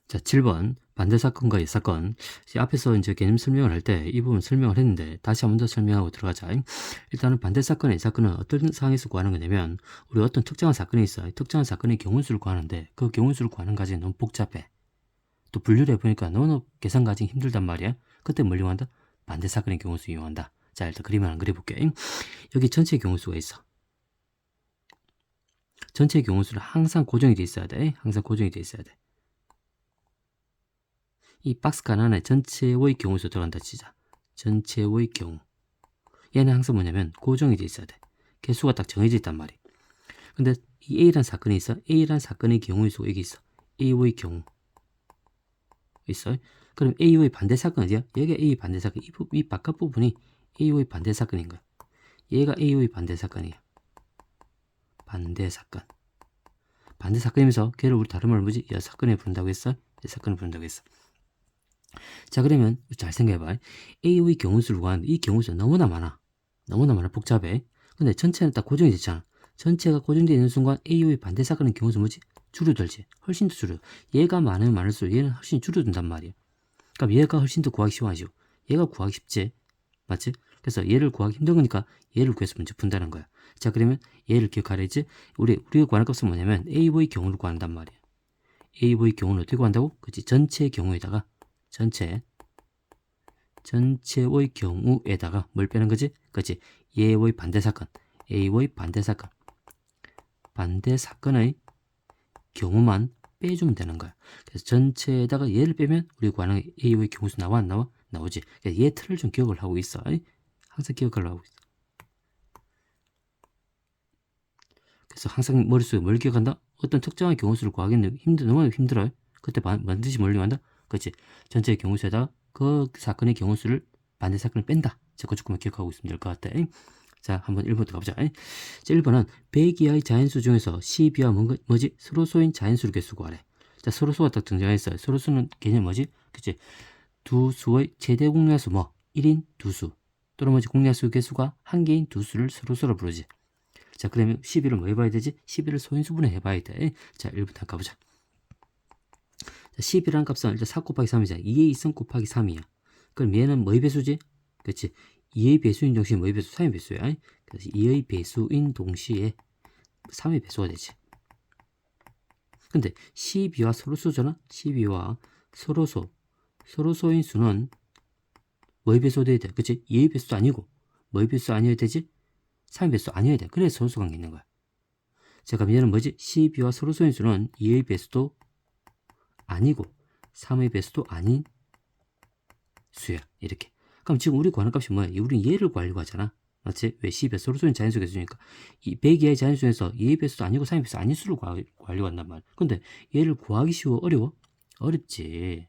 자, 7번 반대사건과 예사건. 앞에서 이제 개념 설명을 할 때 이 부분 설명을 했는데 다시 한 번 더 설명하고 들어가자. 일단은 반대사건, 예사건은 어떤 상황에서 구하는 거냐면 우리 어떤 특정한 사건이 있어. 특정한 사건의 경우수를 구하는데 그 경우수를 구하는 과정이 너무 복잡해. 또 분류를 해보니까 너무 계산 과정이 힘들단 말이야. 그때 뭘 이용한다? 반대사건의 경우수 이용한다. 자, 일단 그림을 한번 그려볼게. 여기 전체 경우수가 있어. 전체 경우수는 항상 고정이 돼 있어야 돼. 항상 고정이 돼 있어야 돼. 이 박스칸 안에 전체의 경우수 들어간다 치자. 전체의 경우. 얘는 항상 뭐냐면 고정이 돼 있어야 돼. 개수가 딱 정해져 있단 말이야. 근데 이 A라는 사건이 있어. A라는 사건의 경우의 수가 여기 있어. A의 경우 있어. 그럼 A의 반대 사건 어디야? 여기가 A 반대 사건. 이 바깥 부분이 A의 반대 사건인 거야. 얘가 A의 반대 사건이야. 반대 사건. 반대 사건이면서 걔를 우리 다른 말로 뭐지? 여 사건에 부른다고 했어? 여 사건을 부른다고 했어. 자, 그러면 잘 생각해봐. A의 경우수를 구하는데 이 경우수가 너무나 많아. 너무나 많아. 복잡해. 근데 전체는 딱 고정이 됐잖아. 전체가 고정되어 있는 순간 A의 반대 사건의 경우수 뭐지? 줄어들지. 훨씬 더 줄어. 얘가 많으면 많을수록 얘는 훨씬 줄어든단 말이야. 그럼 얘가 훨씬 더 구하기 쉬워하죠. 얘가 구하기 쉽지. 맞지? 그래서 얘를 구하기 힘든 거니까 얘를 구해서 문제 푼다는 거야. 자, 그러면 얘를 기억하래지. 우리가 구하는 값은 뭐냐면 A의 경우를 구한단 말이야. A의 경우는 어떻게 구한다고? 그치? 전체의 경우에다가 전체의 경우에다가 뭘 빼는 거지? 그치? 얘의 반대 사건, A의 반대 사건, 반대 사건의 경우만 빼주면 되는 거야. 그래서 전체에다가 얘를 빼면 우리 구하는 A의 경우수 나와 안 나와? 나오지. 그래서 얘 틀을 좀 기억을 하고 있어. 항상 기억하려고 하고 있어. 그래서 항상 머릿속에 뭘 기억한다? 어떤 특정한 경우수를 구하기는 너무 힘들어요. 그때 반드시 뭘 이용한다? 그치? 전체의 경우수에다가 그 사건의 경우수를 반대 사건을 뺀다. 자, 그 조금만 기억하고 있으면 될 것 같아. 자, 한번 1번부터 가보자. 자, 1번은 100 이하의 자연수 중에서 10 이하 뭐지? 서로소인 자연수를 개수 구하래. 자, 서로수가 딱 등장했어요. 서로수는 개념 뭐지? 그치? 두 수의 최대 공약수 뭐? 1인 두 수. 또는 뭐지? 공약수 개수가 한 개인 두 수를 서로수로 부르지. 자, 그러면 11을 뭐 해봐야 되지? 11을 소인수분해 해봐야 돼. 자, 1부터 가보자. 자, 11이라는 값은 일단 4 곱하기 3이잖아. 2의 2승 곱하기 3이야. 그럼 얘는 뭐의 배수지? 그렇지. 2의 배수인 동시에 뭐의 배수? 3의 배수야. 그래서 2의 배수인 동시에 3의 배수가 되지. 근데 12와 서로수잖아? 12와 서로소인 수는 뭐의 배수가 돼야 돼? 그치? 2의 배수도 아니고 뭐의 배수 아니어야 되지? 3의 배수 아니어야 돼. 그래서 서로수 관계 있는 거야. 자, 그럼 얘는 뭐지? 12와 서로소인 수는 2의 배수도 아니고 3의 배수도 아닌 수야. 이렇게. 그럼 지금 우리 구하는 값이 뭐야? 우리는 얘를 구하려고 하잖아. 맞지? 왜 10의 서로소인 자연수 개수니까 이 100 이하의 자연수에서 2의 배수도 아니고 3의 배수 아닌 수를 구하려고 한단 말이야. 근데 얘를 구하기 쉬워? 어려워? 어렵지.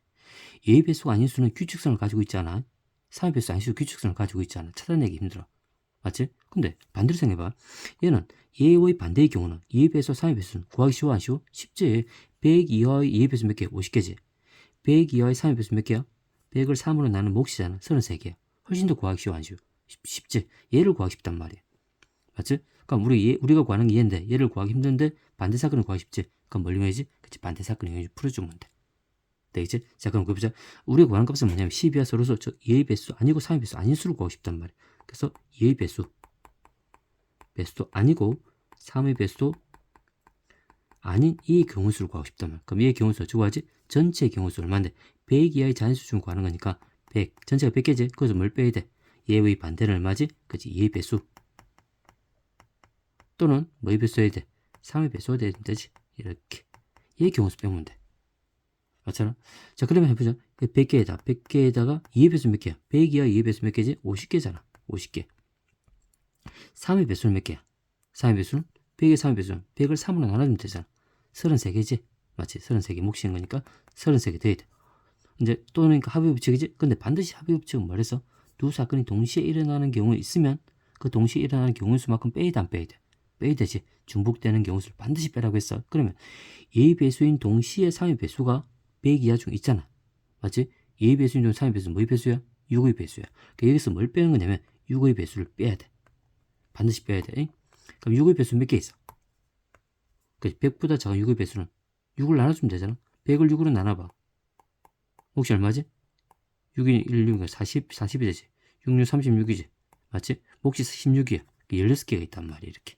2의 배수가 아닌 수는 규칙성을 가지고 있잖아. 3의 배수 아닌 수 규칙성을 가지고 있잖아. 찾아내기 힘들어. 맞지? 근데 반대로 생각해봐. 얘는 얘의 반대의 경우는 2의 배수, 3의 배수는 구하기 쉬워 안 쉬워? 쉽지. 100 이하의 2의 배수 몇 개? 50개지. 100 이하의 3의 배수 몇 개야? 100을 3으로 나눈 몫이잖아. 33개야. 훨씬 더 구하기 쉬워 안 쉬워? 쉽지. 얘를 구하기 쉽단 말이야. 맞지? 그럼 우리가 구하는 게 얘인데 얘를 구하기 힘든데 반대 사건을 구하기 쉽지. 그럼 뭘 이용해야지? 그치, 반대 사건을 이용해 풀어주면 돼. 되겠지? 자, 그럼 그보자. 우리가 구하는 값은 뭐냐면 12와 서로서 2의 배수 아니고 3의 배수 아닌 수를 구하고 싶단 말이야. 그래서 2의 배수도 아니고 3의 배수도 아닌 이 경우수를 구하고 싶단 말이야. 그럼 이 경우수 어쩌고 하지? 전체 경우수 얼마인데 100 이하의 자연수 중 구하는 거니까 100 전체가 100개지? 거기서 뭘 빼야 돼? 얘의 반대는 얼마지? 그치, 2의 배수 또는 뭐의 배수 해야 돼? 3의 배수가 돼야 되지. 이렇게 얘 경우수 빼면 돼. 맞잖아? 자, 그러면 해보자. 100개에다가 2의 배수 몇 개야? 100 이하 2의 배수 몇 개지? 50개잖아. 50개. 3의 배수는 몇 개야? 3의 배수는? 100의 3의 배수는 100을 3으로 나눠주면 되잖아. 33개지? 맞지? 33개 몫인 거니까 33개 돼야 돼. 이제 또 그러니까 합의 법칙이지? 근데 반드시 합의 법칙은 뭐랬어? 두 사건이 동시에 일어나는 경우에 있으면 그 동시에 일어나는 경우 수만큼 빼야 돼, 안 빼야 돼? 빼야 되지. 중복되는 경우 수를 반드시 빼라고 했어. 그러면 A 배수인 동시에 3의 배수가 100 이하 중 있잖아. 맞지? A 배수인 중 3의 배수는 뭐의 배수야? 6의 배수야. 그러니까 여기서 뭘 빼는 거냐면 6의 배수를 빼야 돼. 반드시 빼야 돼. 그럼 6의 배수 몇 개 있어? 100보다 작은 6의 배수는 6을 나눠주면 되잖아. 100을 6으로 나눠봐. 몫이 얼마지? 6이 1, 6, 40이 되지. 6, 6, 36이지. 맞지? 몫이 16이야. 16개가 있단 말이야, 이렇게.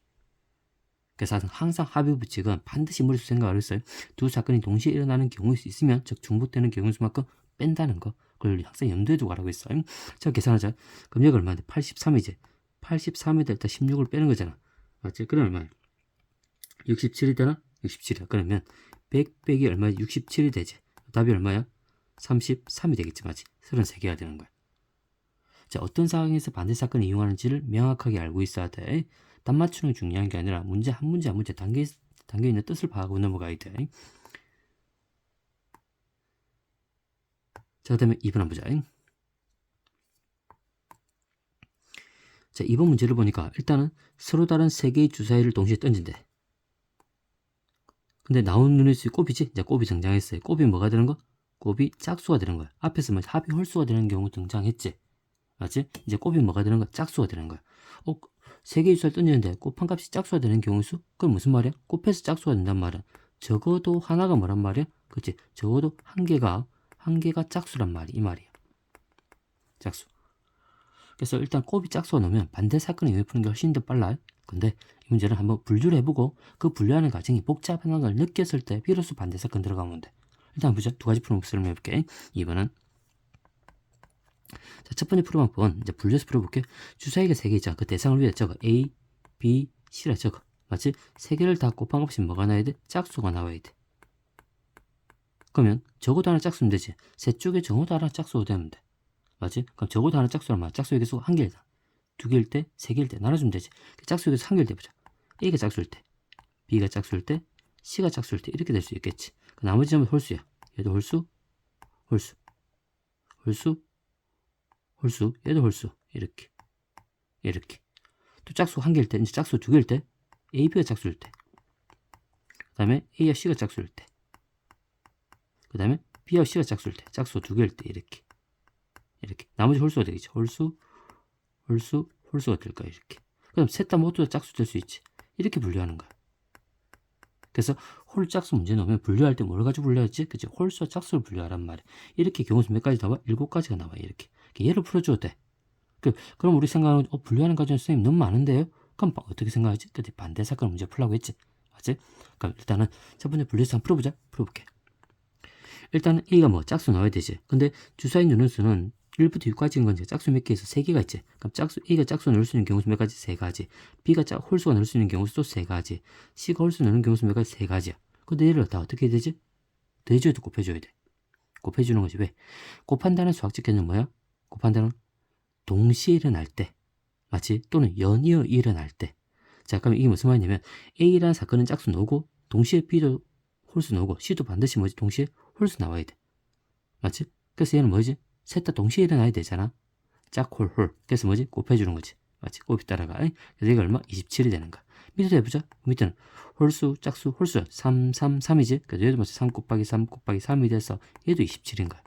그래서 항상 합의 법칙은 반드시 머릿속 생각을 했어요. 두 사건이 동시에 일어나는 경우일 수 있으면, 즉 중복되는 경우일 수만큼 뺀다는 거. 그걸 항상 염두에 두고 하라고 했어요. 자, 계산하자. 그럼 여기 얼마인데? 83이지. 83에다 일단 16을 빼는 거잖아. 맞지? 그럼 얼마야? 67이 되나? 67이야. 그러면 100 빼기 얼마야? 67이 되지. 답이 얼마야? 33이 되겠지. 맞지? 33개가 되는 거야. 자, 어떤 상황에서 반대 사건을 이용하는지를 명확하게 알고 있어야 돼. 답 맞추는 게 중요한 게 아니라 문제 한 문제 한 문제 담겨 있는 뜻을 파악하고 넘어가야 돼. 자, 그 다음에 2번 한번 보자. 자, 2번 문제를 보니까 일단은 서로 다른 세 개의 주사위를 동시에 던진대. 근데 나온 눈에 수 곱이지? 이제 곱이 등장했어요. 곱이 뭐가 되는 거? 곱이 짝수가 되는 거야. 앞에서 뭐 합이 홀수가 되는 경우 등장했지. 맞지? 이제 곱이 뭐가 되는 거야? 짝수가 되는 거야. 세 개의 주사를 던지는데 곱한 값이 짝수가 되는 경우 수? 그럼 무슨 말이야? 곱해서 짝수가 된단 말이야. 적어도 하나가 뭐란 말이야? 그치? 적어도 한 개가 짝수란 말이 이 말이야. 짝수. 그래서 일단 곱이 짝수가 나오면 반대 사건을 이용해 푸는 게 훨씬 더 빨라요. 근데 이 문제는 한번 분류를 해보고 그 분류하는 과정이 복잡한 걸 느꼈을 때 비로소 반대 사건 들어가면 돼. 일단 보자. 두 가지 풀어보고 설명해볼게. 2번은 자, 첫 번째 풀어본 이제 분류해서 풀어볼게. 주사위가 3개 있잖아. 그 대상을 위해 적어. A, B, C라 적어. 맞지? 3개를 다 곱한 값이 뭐가 나와야 돼? 짝수가 나와야 돼. 그러면 적어도 하나 짝수면 되지. 셋 중에 적어도 하나 짝수가 되면 돼. 맞지? 그럼 적어도 하나 짝수란 말이야. 짝수의 개수가 한 개이다. 2개일 때, 3개일 때 나눠주면 되지. 짝수의 개수 한 개일 때 보자. A가 짝수일 때, B가 짝수일 때, C가 짝수일 때 이렇게 될 수 있겠지. 그 나머지 점은 홀수야. 얘도 홀수, 홀수, 홀수, 홀수, 얘도 홀수. 이렇게. 또 짝수 한 개일 때, 이제 짝수 2개일 때, A, B가 짝수일 때. 그 다음에 A와 C가 짝수일 때. 그 다음에 B와 C가 짝수일 때. 짝수 2개일 때, 이렇게. 나머지 홀수가 되겠지. 홀수가 될 거야, 이렇게. 그럼 셋 다 모두 다 짝수 될 수 있지. 이렇게 분류하는 거야. 그래서 홀짝수 문제 넣으면 분류할 때 뭘 가지고 분류하지? 그치? 홀수와 짝수를 분류하란 말이야. 이렇게 경우수 몇 가지 나와? 7가지가 나와, 이렇게. 얘를 풀어줘도 돼. 그럼 우리 생각은, 분류하는 과정에 선생님 너무 많은데요? 그럼 어떻게 생각하지? 그때 반대 사건 문제 풀라고 했지. 맞지? 그럼 일단은 첫 번째 분류해서 한번 풀어볼게. 일단은 A가 뭐 짝수 나와야 되지. 근데 주사위 누는 수는 1부터 6까지인 건지 짝수 몇 개 있어? 3개가 있지. 그럼 A가 짝수 넣을 수 있는 경우수 몇 가지? 3가지. B가 홀수가 넣을 수 있는 경우수도 3가지. C가 홀수 넣는 경우수 몇 가지? 3가지야. 근데 얘를 다 어떻게 해야 되지? 더해줘야 돼, 곱해줘야 돼. 곱해주는 거지. 왜? 곱한다는 수학적 개념 뭐야? 곱한다는 동시에 일어날 때. 맞지? 또는 연이어 일어날 때. 자, 그럼 이게 무슨 말이냐면 A라는 사건은 짝수 넣고 동시에 B도 홀수 넣고 C도 반드시 뭐지? 동시에 홀수 나와야 돼. 맞지? 그래서 얘는 뭐지? 셋 다 동시에 일어나야 되잖아. 짝홀 홀. 그래서 뭐지? 곱해주는 거지. 맞지? 곱이 따라가. 그래서 이게 얼마? 27이 되는 거야. 밑에도 해보자. 밑에는 홀수, 짝수, 홀수 3, 3, 3이지? 그래서 얘도 뭐지? 3 곱하기 3 곱하기 3이 돼서 얘도 27인 거야.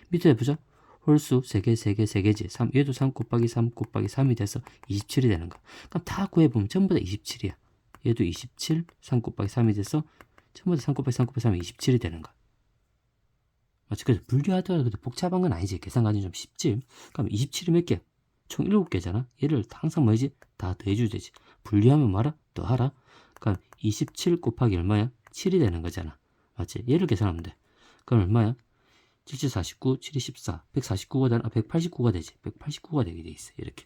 밑에 해보자. 홀수 3개, 3개, 3개지. 3, 얘도 3 곱하기 3 곱하기 3이 돼서 27이 되는 거야. 그럼 다 구해보면 전부 다 27이야. 얘도 27, 3 곱하기 3이 돼서 전부 다 3 곱하기 3 곱하기 3이 27이 되는 거야. 맞지? 그래서 분류하더라도 복잡한 건 아니지. 계산 과정이 좀 쉽지. 그럼 27이 몇 개? 총 7개잖아. 얘를 항상 뭐지? 다 더해줘야 되지. 분류하면 뭐라? 더하라. 그럼 27 곱하기 얼마야? 7이 되는 거잖아. 맞지? 얘를 계산하면 돼. 그럼 얼마야? 7, 49, 7, 14, 149가 되나? 189가 되지. 189가 되게 돼 있어. 이렇게.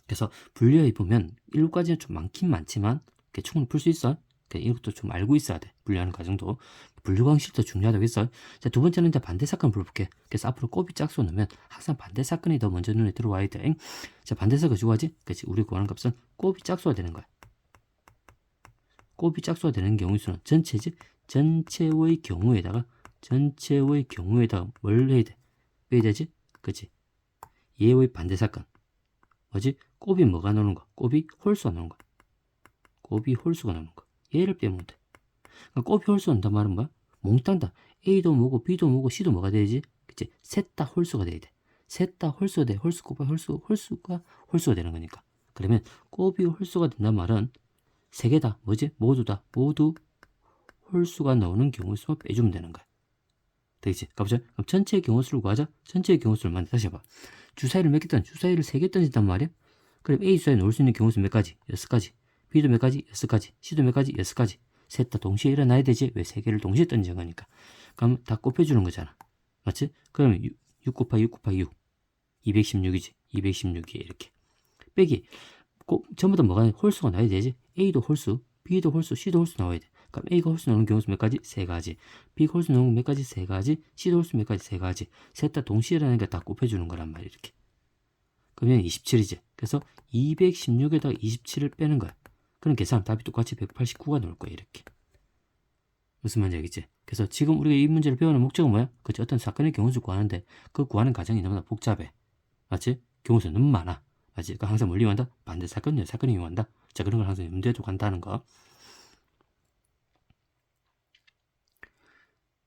그래서 분류해 보면 7가지는 좀 많긴 많지만 충분히 풀 수 있어. 이것도 좀 알고 있어야 돼. 분류하는 과정도. 분류 방식도 중요하다고 했어요. 자, 두 번째는 이제 반대 사건을 풀어볼게. 그래서 앞으로 곱이 짝수 넣으면 항상 반대 사건이 더 먼저 눈에 들어와야 돼. 자, 반대 사건 가지고 하지? 그렇지. 우리 구하는 값은 곱이 짝수가 되는 거야. 곱이 짝수가 되는 경우의 수는 전체지? 전체의 경우에다가 뭘 해야 돼? 빼야 되지? 그렇지. 얘의 반대 사건. 뭐지? 곱이 뭐가 나오는 거? 곱이 홀수가 나오는 거. 곱이 홀수가 나오는 거. 얘를 빼면 돼. 그러니까 곱이 홀수 한단 말은 뭐야? 몽땅 다 A도 뭐고 B도 뭐고 C도 뭐가 돼야지? 그치? 셋 다 홀수가 돼야 돼. 셋 다 홀수가 돼. 홀수 곱하기 홀수가 홀수가 되는 거니까. 그러면 곱이 홀수가 된단 말은 세 개 다 뭐지? 모두 홀수가 나오는 경우 수만 빼주면 되는 거야. 되겠지? 가보자. 그럼 전체의 경우수를 구하자. 전체의 경우수를 만들 다시 해봐. 주사위를 몇 개 던? 주사위를 3개 던진단 말이야? 그럼 A 주사위에 놓을 수 있는 경우수 몇 가지? 6가지. B도 몇 가지? 6가지. C도 몇 가지? 6가지. 셋 다 동시에 일어나야 되지? 왜 3개를 동시에 던진 거니까. 그럼 다 곱해주는 거잖아. 맞지? 그러면 6 곱하기 6 곱하기 6. 216이지. 216이 이렇게. 빼기. 전부 다 뭐가 홀수가 나야 되지? A도 홀수, B도 홀수, C도 홀수 나와야 돼. 그럼 A가 홀수 나오는 경우수 몇 가지? 3가지. B가 홀수 나오는 몇 가지? 3가지. C도 홀수 몇 가지? 3가지. 셋 다 동시에 일어나니까 다 곱해주는 거란 말이야. 이렇게. 그러면 27이지. 그래서 216에다가 27을 빼는 거야. 그럼 계산 답이 똑같이 189가 나올 거야. 이렇게. 무슨 말인지 알겠지? 그래서 지금 우리가 이 문제를 배우는 목적은 뭐야? 그치? 어떤 사건의 경우수 구하는데 그 구하는 과정이 너무나 복잡해. 맞지? 경우수 너무 많아. 맞지? 그러니까 항상 뭘 이용한다? 반대 사건이야. 사건을 이용한다. 자, 그런 걸 항상 염두에 두고 간다는 거.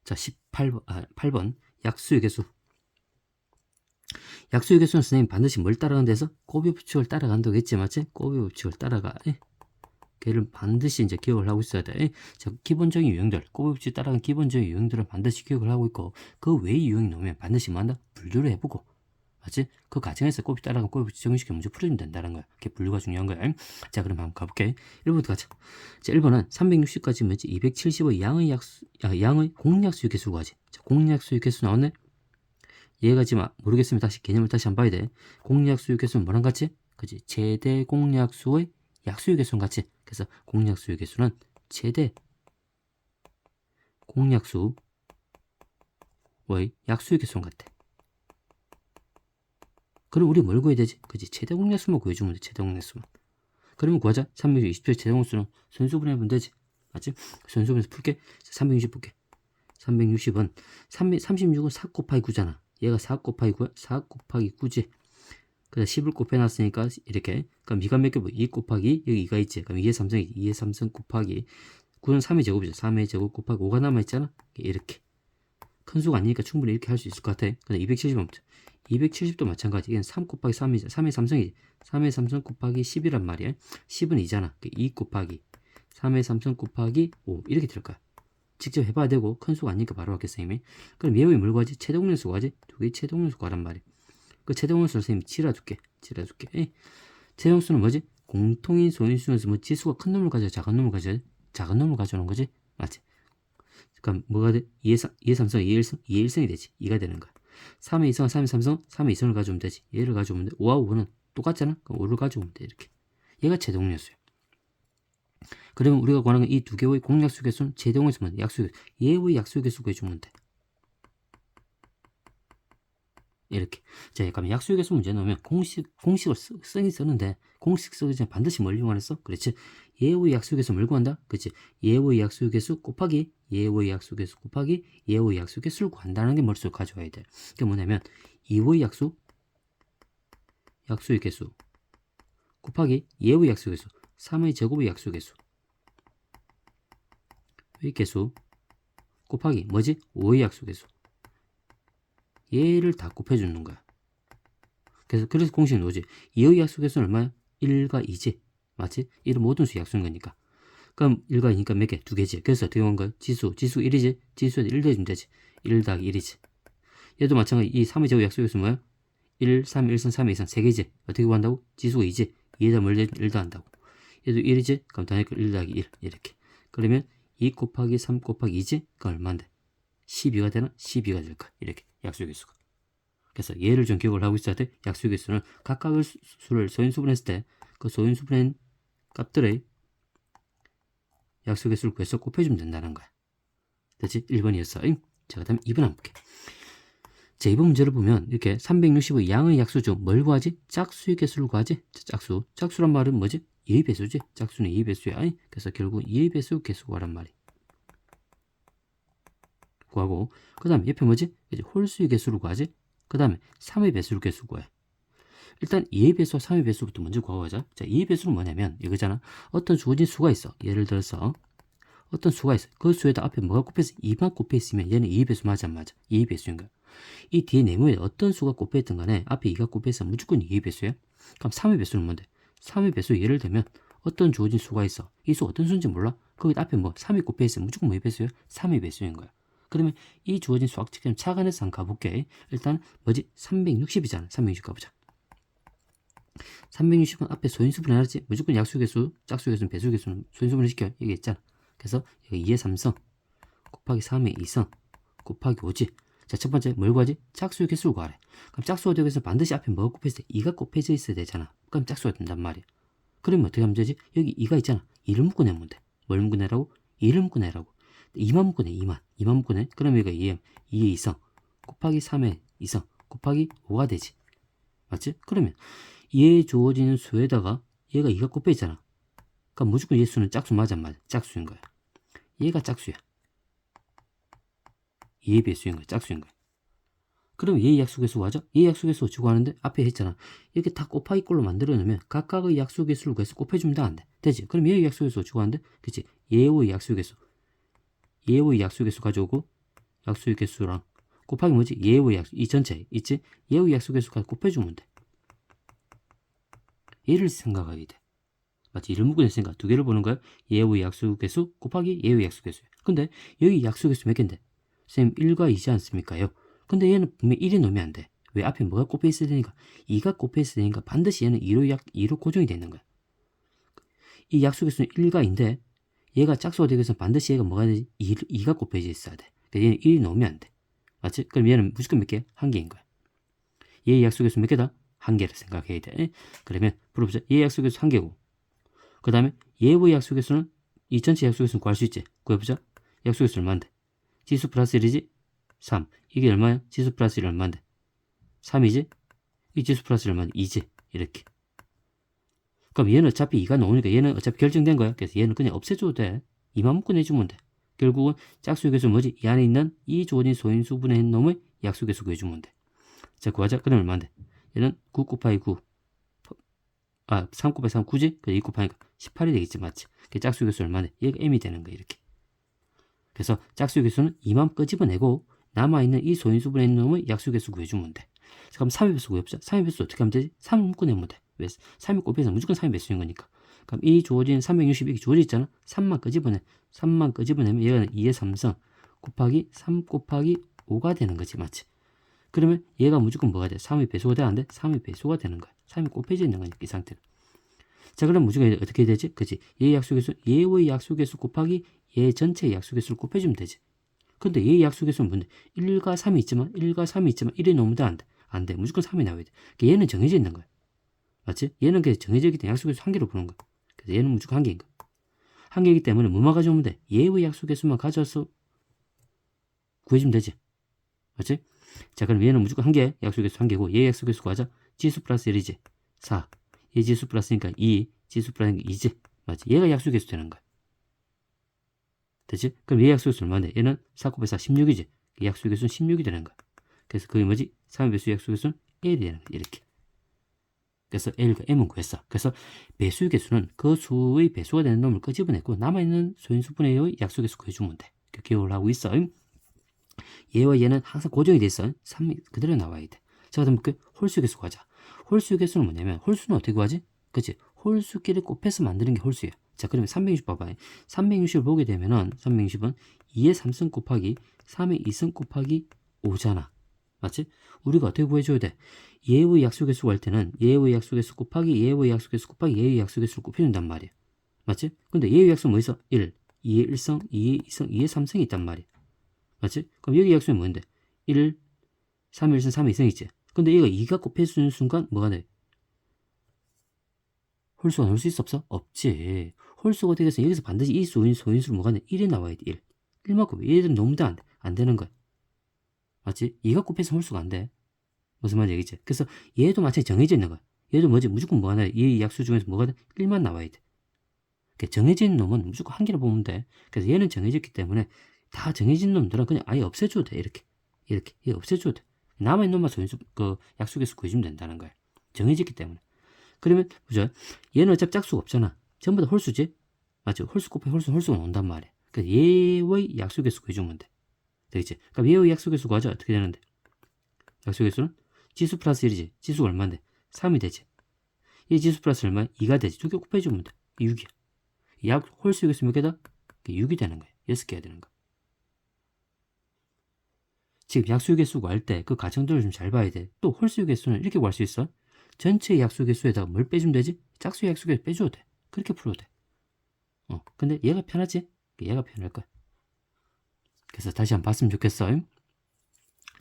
자, 8번. 약수의 개수. 약수의 개수는 선생님 반드시 뭘 따라간다 해서 꼬비 법칙을 따라간다고 했지, 맞지? 꼬비 법칙을 따라가. 걔를 반드시 이제 기억을 하고 있어야 돼. 자, 기본적인 유형들, 꼬비 법칙 따라간 기본적인 유형들을 반드시 기억을 하고 있고, 그 외의 유형이 나오면 반드시 뭐 한다? 분류를 해보고, 맞지? 그 과정에서 꼬비 따라간 꼬비 법칙 적용시켜 문제 풀어주면 된다는 거야. 그게 분류가 중요한 거야. 자, 그럼 한번 가볼게. 1번부터 가자. 자, 1번은 360까지 뭐지? 270의 양의 공약수의 개수 구하지. 자, 공약수의 개수 나왔네? 얘가 지금 모르겠으면 다시 개념을 다시 한번 봐야 돼. 공약수의 개수는 뭐랑 같이? 그지? 최대 공약수의 약수의 개수랑 같이. 그래서 공약수의 개수는 최대 공약수의 약수의 개수랑 같아. 그럼 우리 뭘 구해야 되지? 그지? 최대 공약수만 구해주면 돼. 최대 공약수만. 그러면 구하자. 360의 최대 공약수는 선수분해하면 되지. 맞지? 선수분해서 풀게. 360 풀게. 360은 36은 4 곱하기 9잖아. 얘가 4 곱하기 9야? 4 곱하기 9지. 그래서 10을 곱해놨으니까 이렇게. 그럼 미가 몇 개? 2 곱하기 여기 2가 있지. 그럼 2의 3승이 2의 3승 곱하기 9는 3의 제곱이죠. 3의 제곱 곱하기 5가 남아있잖아. 이렇게. 큰 수가 아니니까 충분히 이렇게 할 수 있을 것 같아. 근데 270은 270도 마찬가지. 이건 3 곱하기 3이죠. 3의 3승이지. 3의 3승 곱하기 10이란 말이야. 10은 2잖아. 2 곱하기 3의 3승 곱하기 5 이렇게 될 거야. 직접 해봐야 되고 큰 수가 아니니까 바로 할게 선생님이. 그럼 얘의 뭘 구하지? 최대 공약수 구하지? 두 개의 최대 공약수 구하란 말이야. 그 최대 공약수를 선생님이 칠해줄게. 최대 공약수는 뭐지? 공통인 소인수에서 뭐 지수가 큰 놈을 가져야 작은 놈을 가져야 작은 놈을 가져오는 거지? 맞지? 그럼 뭐가 돼? 2의 3성, 2의 1성, 2의 1성이 되지. 2가 되는 거야. 3의 2성, 3의 3성, 3의 2성을 가져오면 되지. 얘를 가져오면 돼. 5하고 5는 똑같잖아? 그럼 5를 가져오면 돼. 이렇게. 얘가 최대 공약수야. 그러면 우리가 구하는 이 두 개의 공약수 개수는 최대 공약수면 약수 개수. 얘의 약수 개수 구해주면 돼. 이렇게. 자, 그럼 약수 개수 문제 넣으면 공식을 쓰긴 쓰는데 공식 쓰기 전에 반드시 뭘 이용하랬어? 그렇지. 얘의 약수 개수 뭘 구한다? 그렇지. 얘의 약수 개수 곱하기 얘의 약수 개수 곱하기 얘의 약수 개수를 구한다는 게 머릿속에 가져와야 돼. 그게 뭐냐면 2의 약수의 개수 곱하기 얘의 약수 개수 3의 제곱의 약수 개수 의 개수 곱하기 뭐지? 5의 약수 개수. 얘를 다 곱해주는 거야. 그래서 공식은 뭐지? 2의 약수 개수는 얼마야? 1과 2지. 맞지? 1은 모든 수 약수인 거니까. 그럼 1과 2니까 몇 개? 2개지. 그래서 어떻게 한 거야? 지수 1이지? 지수에 1 대주면 되지. 1 더하기 1이지. 얘도 마찬가지. 이 3의 제곱 약수 개수 뭐야? 1, 3, 1선, 3, 2선 3개지. 어떻게 구한다고? 지수가 2지. 2에다 뭘 1 더한다고. 얘도 1이지? 그럼 더하니까 1 더하기 1. 이렇게. 그러면 2 곱하기 3 곱하기 2지? 그럼 얼마인데? 12가 되나? 12가 될 거야. 이렇게 약수 개수가. 그래서 얘를 좀 기억을 하고 있어야 돼. 약수 개수는 각각의 수를 소인수분했을 때 그 소인수분한 값들의 약수 개수를 구해서 곱해주면 된다는 거야. 됐지? 1번이었어. 자, 그 다음에 2번 한번 볼게. 자, 2번 문제를 보면 이렇게 360의 양의 약수 중 뭘 구하지? 짝수의 개수를 구하지? 짝수. 짝수란 말은 뭐지? 2의 배수지? 짝수는 2의 배수야. 그래서 결국 2의 배수 개수 구하란 말이. 구하고 그 다음에 옆에 뭐지? 이제 홀수의 개수를 구하지? 그 다음에 3의 배수를 개수 구해. 일단 2의 배수와 3의 배수부터 먼저 구하자. 자, 2의 배수는 뭐냐면 이거잖아. 어떤 주어진 수가 있어. 예를 들어서 어떤 수가 있어. 그 수에다 앞에 뭐가 곱해서 2만 곱해 있으면 얘는 2의 배수 맞아 안 맞아? 2의 배수인 거야. 이 뒤에 네모에 어떤 수가 곱해 있던 간에 앞에 2가 곱해 있으면 무조건 2의 배수야. 그럼 3의 배수는 뭔데? 3의 배수 예를 들면 어떤 주어진 수가 있어. 이 수 어떤 수인지 몰라? 거기 앞에 뭐 3이 곱해 있으면 무조건 뭐의 배수야? 3의 배수인 거야. 그러면 이 주어진 수학책은 착안해서 한번 가볼게. 일단 뭐지? 360이잖아. 360 가보자. 360은 앞에 소인수분 해놨지? 무조건 약수개수, 짝수개수, 배수개수는 소인수분을 시켜. 이게 있잖아. 그래서 여기 2의 3성 곱하기 3의 2성 곱하기 5지. 자, 첫 번째 뭘 구하지? 짝수의 개수를 구하래. 그럼 짝수가 되기 위해서 반드시 앞에 뭐가 곱해져? 2가 곱해져 있어야 되잖아. 그럼 짝수가 된단 말이야. 그러면 어떻게 하면 되지? 여기 2가 있잖아. 2를 묶어내면 돼. 뭘 묶어내라고? 2를 묶어내라고. 2만 묶어내. 2만 묶어내. 그럼 여기가 2의 2성 곱하기 3의 2성 곱하기 5가 되지. 맞지? 그러면 얘 주어지는 수에다가 얘가 2가 곱해있잖아. 그러니까 무조건 얘 수는 짝수 맞아 안 맞아? 짝수인 거야. 얘가 짝수야. 얘의 배수인 거야. 짝수인 거야. 그럼 얘의 약수개수 구하죠? 얘의 약수개수 어찌 구하는데? 앞에 했잖아. 이렇게 다 곱하기 꼴로 만들어 놓으면 각각의 약수개수를 구해서 곱해주면 안 돼. 되지? 그럼 얘의 약수개수 어찌 구하는데? 그치? 얘의 약수개수. 얘의 약수개수 가져오고 약수의 개수랑 곱하기 뭐지? 얘의 약수. 이 전체 있지? 얘의 약수개수까지 곱해주면 돼. 얘를 생각하게 돼. 맞지? 이를 묶어냈으니까 두 개를 보는 거야. 얘의 약수개수 곱하기 얘의 약수개수야. 근데 여기 약수개수 몇 개인데? 선생님 1과 2지 않습니까요? 근데 얘는 분명 1이 놓으면 안 돼. 왜? 앞에 뭐가 꼽혀 있어야 되니까? 2가 꼽혀 있어야 되니까 반드시 얘는 2로 고정이 되는 거야. 이 약수개수는 1과 2인데 얘가 짝수가 되기 위해서 반드시 얘가 뭐가 되지? 2가 곱해져 있어야 돼. 그러니까 얘는 1이 놓으면 안 돼. 맞지? 그럼 얘는 무조건 몇 개? 한 개인 거야. 얘의 약수개수 몇 개다? 한 개를 생각해야 돼. 그러면 물어보자. 얘의 약수개수 한 개고 그 다음에 얘의 약수개수는 이 전체 약수개수는 구할 수 있지. 구해보자. 약수개수 얼마인데? 지수 플러스 1이지? 3. 이게 얼마야? 지수 플러스 1 얼마인데? 3이지? 이 지수 플러스 1 얼마인데? 2지? 이렇게. 그럼 얘는 어차피 2가 나오니까 얘는 어차피 결정된 거야. 그래서 얘는 그냥 없애줘도 돼. 2만 묶어내주면 돼. 결국은 짝수의 개수 뭐지? 이 안에 있는 이 주어진 소인수분의 놈의 약수 개수 구해주면 돼. 자, 구하자. 그럼 얼마인데? 얘는 9 곱하기 9. 3 곱하기 3 9지? 그래 2 곱하니까 18이 되겠지. 맞지? 그 짝수 개수 얼마네? 얘가 m이 되는 거야. 이렇게. 그래서 짝수 개수는 2만 끄집어내고 남아있는 이 소인수분의 놈의 약수 개수 구해주면 돼. 자, 그럼 3의 배수 구해보자. 3의 배수 어떻게 하면 되지? 3을 묶어내면 돼. 왜? 3이 곱해서 무조건 3의 배수인 거니까. 그럼 이 주어진 360 이게 주어져 있잖아. 3만 끄집어내. 3만 끄집어내면 얘가 2의 3성 곱하기 3 곱하기 5가 되는 거지. 맞지? 그러면 얘가 무조건 뭐가 돼? 3의 배수가 돼야 안 돼? 3의 배수가 되는 거야. 3이 곱해져 있는 거니까 이 상태는. 자, 그럼 무조건 어떻게 해야 되지? 그치? 얘의 약수개수, 얘의 약수개수 곱하기 얘 전체의 약수개수를 곱해주면 되지. 근데 얘의 약수개수는 뭔데? 1과 3이 있지만 1이 너무 안 돼. 안 돼. 무조건 3이 나와야 돼. 그러니까 얘는 정해져 있는 거야. 맞지? 얘는 그냥 정해져 있기 때문에 약수개수 한 개로 보는 거야. 그래서 얘는 무조건 한 개인 거야. 한 개이기 때문에 뭐만 가져오면 돼? 얘의 약수개수만 가져와서 구해주면 되지. 맞지? 자, 그럼 얘는 무조건 한 개, 약수개수 한 개고 얘의 약수개수 구하자. 지수 플러스 1이지. 4. 얘 지수 플러스니까 2, 지수 플러스니까 2지. 맞지? 얘가 약수개수 되는 거야. 되지? 그럼 얘 약수개수 얼마인데? 얘는 4 곱하기 4, 16이지. 약수개수는 16이 되는 거야. 그래서 그게 뭐지? 3의 배수 약수개수는 1이 되는 거야. 이렇게. 그래서 L과 M은 구했어. 그래서 배수의 개수는 그 수의 배수가 되는 놈을 끄집어내고 남아있는 소인수분해의 약수개수 구해주면 돼. 이렇게 기억을 하고 있어. 얘와 얘는 항상 고정이 돼 있어. 3이 그대로 나와야 돼. 자, 그다음 그 홀수 개수 구하자. 홀수 개수는 뭐냐면 홀수는 어떻게 구하지? 그치? 홀수끼리 곱해서 만드는 게 홀수야. 자, 그러면 360 봐봐. 360을 보게 되면은 360은 2의 3승 곱하기 3의 2승 곱하기 5잖아. 맞지? 우리가 어떻게 구해줘야 돼? 얘의 약수개수 구할 때는 얘의 약수개수 곱하기 얘의 약수개수 곱하기 얘의 약수개수를 곱해준단 말이야. 맞지? 근데 얘의 약수는 뭐 있어? 1, 2의 1성, 2의 2성, 2의 3성이 있단 말이야. 맞지? 그럼 여기 약수는 뭔데? 1, 3의 1성, 3의 2성 있지? 근데 얘가 2가 곱해주는 순간 뭐가 돼? 홀수가 나올 수 있어 없어? 없지. 홀수가 되겠어. 여기서 반드시 이 소인수로 뭐가 돼? 1이 나와야 돼. 1. 1만큼. 얘들은 너무 안 되는 거야. 맞지? 2가 곱해서 홀수가 안 돼. 무슨 말인지 알겠지? 그래서 얘도 마찬가지 정해져 있는 거야. 얘도 뭐지? 무조건 뭐가 나와? 얘 약수 중에서 뭐가 돼? 1만 나와야 돼. 그러니까 정해진 놈은 무조건 한 개를 보면 돼. 그래서 얘는 정해졌기 때문에 다 정해진 놈들은 그냥 아예 없애줘도 돼. 이렇게. 얘 없애줘도 돼. 남아있는 놈만 약수개수 구해주면 된다는 거야. 정해졌기 때문에. 그러면, 보자. 얘는 어차피 짝수가 없잖아. 전부 다 홀수지? 맞죠? 홀수 곱해 홀수가 온단 말이야. 그래서 얘의 약수개수 구해주면 돼. 되겠지? 그럼 얘의 약수개수 구하자. 어떻게 되는데? 약수개수는 지수 플러스 1이지. 지수가 얼마인데? 3이 되지. 이 지수 플러스 얼마야? 2가 되지. 두 개 곱해주면 돼. 6이야. 홀수 개수 몇 개다? 6이 되는 거야. 6개 해야 되는 거야. 지금 약수의 개수 구할 때 그 가정들을 좀 잘 봐야 돼. 또 홀수의 개수는 이렇게 구할 수 있어. 전체 약수의 개수에다가 뭘 빼주면 되지? 짝수의 약수의 개수 빼줘도 돼. 그렇게 풀어도 돼. 근데 얘가 편하지? 얘가 편할 거야. 그래서 다시 한번 봤으면 좋겠어.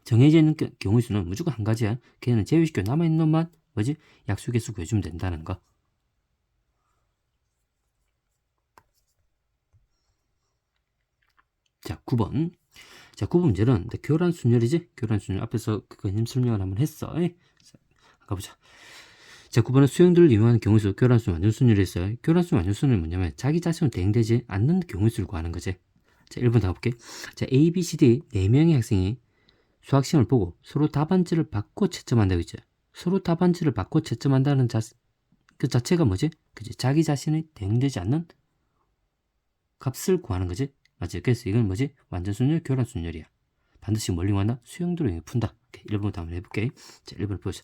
정해져 있는 경우의 수는 무조건 한 가지야. 걔는 제외시켜 남아있는 놈만 뭐지? 약수 개수 구해주면 된다는 거. 자, 9번. 자, 9번 문제는 교란 순열이지? 교란 순열. 앞에서 그거 설명을 한번 했어. 가보자. 자, 9번은 수형들을 이용하는 경우수 교란수 완전순열이 있어요. 교란수 완전순열은 뭐냐면 자기 자신을 대응되지 않는 경우수를 구하는 거지. 자, 1번 가볼게. 자, A, B, C, D 4명의 학생이 수학시험을 보고 서로 답안지를 받고 채점한다고 했죠. 서로 답안지를 받고 채점한다는 그 자체가 뭐지? 그치? 자기 자신이 대응되지 않는 값을 구하는 거지. 맞지? 그래서 이건 뭐지? 완전순열, 교란순열이야. 반드시 멀리 왔나? 수형들을 이용해 푼다. 1번부터 한번 해볼게. 자, 1번 보자.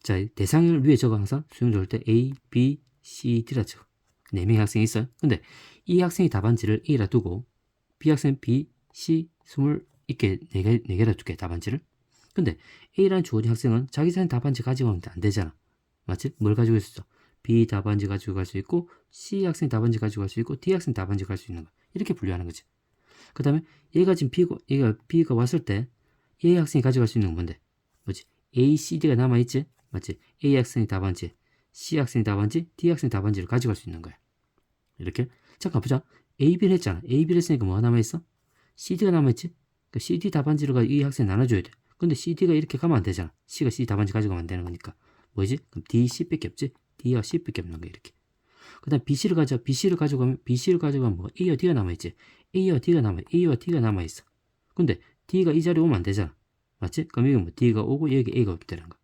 자, 대상을 위해 적어 항상 수용 적을 때 A, B, C, D라 적어. 4명의 학생이 있어요. 근데 이 학생이 답안지를 A라 두고 B 학생 B, C, 20 이렇게 4개라 두게 답안지를. 근데 A라는 주어진 학생은 자기 자신 답안지 가지고 가면 안 되잖아. 맞지? 뭘 가지고 있어? B 답안지 가지고 갈 수 있고 C 학생 답안지 가지고 갈 수 있고 D 학생 답안지 갈 수 있는 거. 이렇게 분류하는 거지. 그 다음에 얘가 지금 B가 왔을 때 A 학생이 가져갈 수 있는 건 뭔데? 뭐지? A, C, D가 남아있지? 맞지? A 학생이 답안지, C 학생이 답안지, D 학생이 답안지를 가져갈 수 있는 거야. 이렇게. 잠깐 보자. A, B를 했잖아. A, B를 했으니까 뭐가 남아있어? C, D가 남아있지? 그러니까 C, D 답안지를 이 학생이 나눠줘야 돼. 근데 C, D가 이렇게 가면 안 되잖아. C가 C 답안지 가져가면 안 되는 거니까. 뭐지? 그럼 D, C밖에 없지? D와 C밖에 없는 거야. 이렇게. 그 다음 BC를 가져가면 뭐가 A와 D가 남아있지? A와 D가 남아있어. 근데 D가 이 자리에 오면 안 되잖아. 맞지? 그럼 여기 뭐 D가 오고 여기 A가 오게 되는 거야.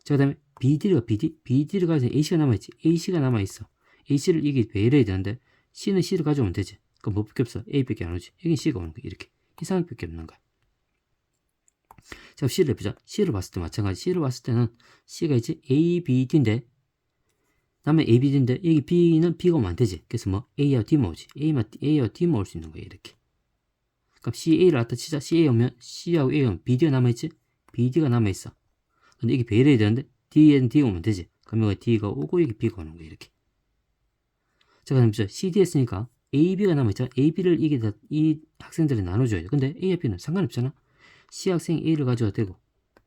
자, 그 다음에 BD를 가지고 A씨가 남아있지. A씨가 남아있어. A씨를 이게 배열해야 되는데 C는 C를 가져오면 되지. 그럼 뭐밖에 없어? A밖에 안 오지. 여긴 C가 오는 거야. 이렇게. 이상밖에 없는 거야. 자, C를 해보자. C를 봤을 때 마찬가지. C를 봤을 때는 C가 있지. A, B, D인데 다음에 A, B, D인데 여기 B는 B가 오면 안 되지. 그래서 뭐 A와 D만 오지. A와 D만 올 수 있는 거야. 이렇게. 그럼 C, A를 갖다 치자. C, A 오면 C하고 A 오면 BD가 남아있지. BD가 남아있어. 근데 이게 배열해야 되는데 D에는 D가 오면 되지. 그러면 여기 D가 오고 여기 B가 오는 거야. 이렇게. 자, 그럼 CD 했으니까 A, B가 남아있잖아. A, B를 이 학생들이 나눠줘야 돼. 근데 A와 B는 상관없잖아. C 학생이 A를 가져가도 되고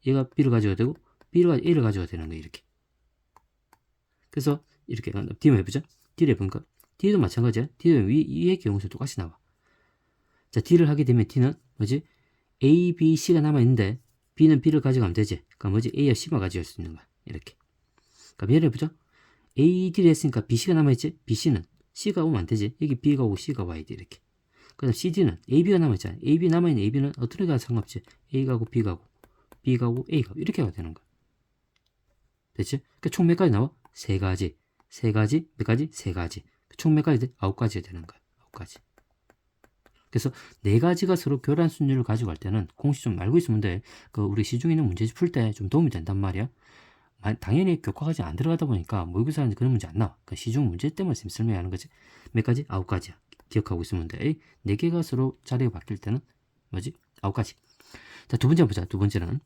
얘가 B를 가져가도 되고 B가 A를 가져가도 되는 거야. 이렇게. 그래서 이렇게 D만 해보자. D를 해보니까 D도 마찬가지야. D도 위의 경우에서 똑같이 나와. 자, D를 하게 되면 D는 뭐지? A, B, C가 남아있는데 B는 B를 가져가면 되지. 그러니까 뭐지? A와 C만 가져갈 수 있는 거야. 이렇게. 그럼 예를 해보자. A, D를 했으니까 BC가 남아있지? BC는 C가 오면 안 되지. 여기 B가 오고 C가 와야 돼. 이렇게. 그 다음 CD는 AB가 남아있잖아. AB 남아있는 AB는 어떻게 가도 상관없지. A 가고 B 가고 B 가고 A 가고 이렇게 가도 되는 거야. 됐지? 그러니까 총 몇 가지 나와? 세 가지. 몇 가지? 세 가지. 총 몇 가지 돼? 9가지가 되는 거야. 9가지. 그래서 네 가지가 서로 교란 순위를 가지고 갈 때는 공식 좀 알고 있으면 돼. 우리 시중에 있는 문제집 풀 때 좀 도움이 된단 말이야. 당연히 교과까지 안 들어가다 보니까 모의고사는 그런 문제 안 나와. 시중 문제 때문에 설명하는 거지. 몇 가지? 9가지야. 기억하고 있으면 돼. 4개가 서로 자리가 바뀔 때는 뭐지? 9가지. 자, 두 번째 보자. 두 번째는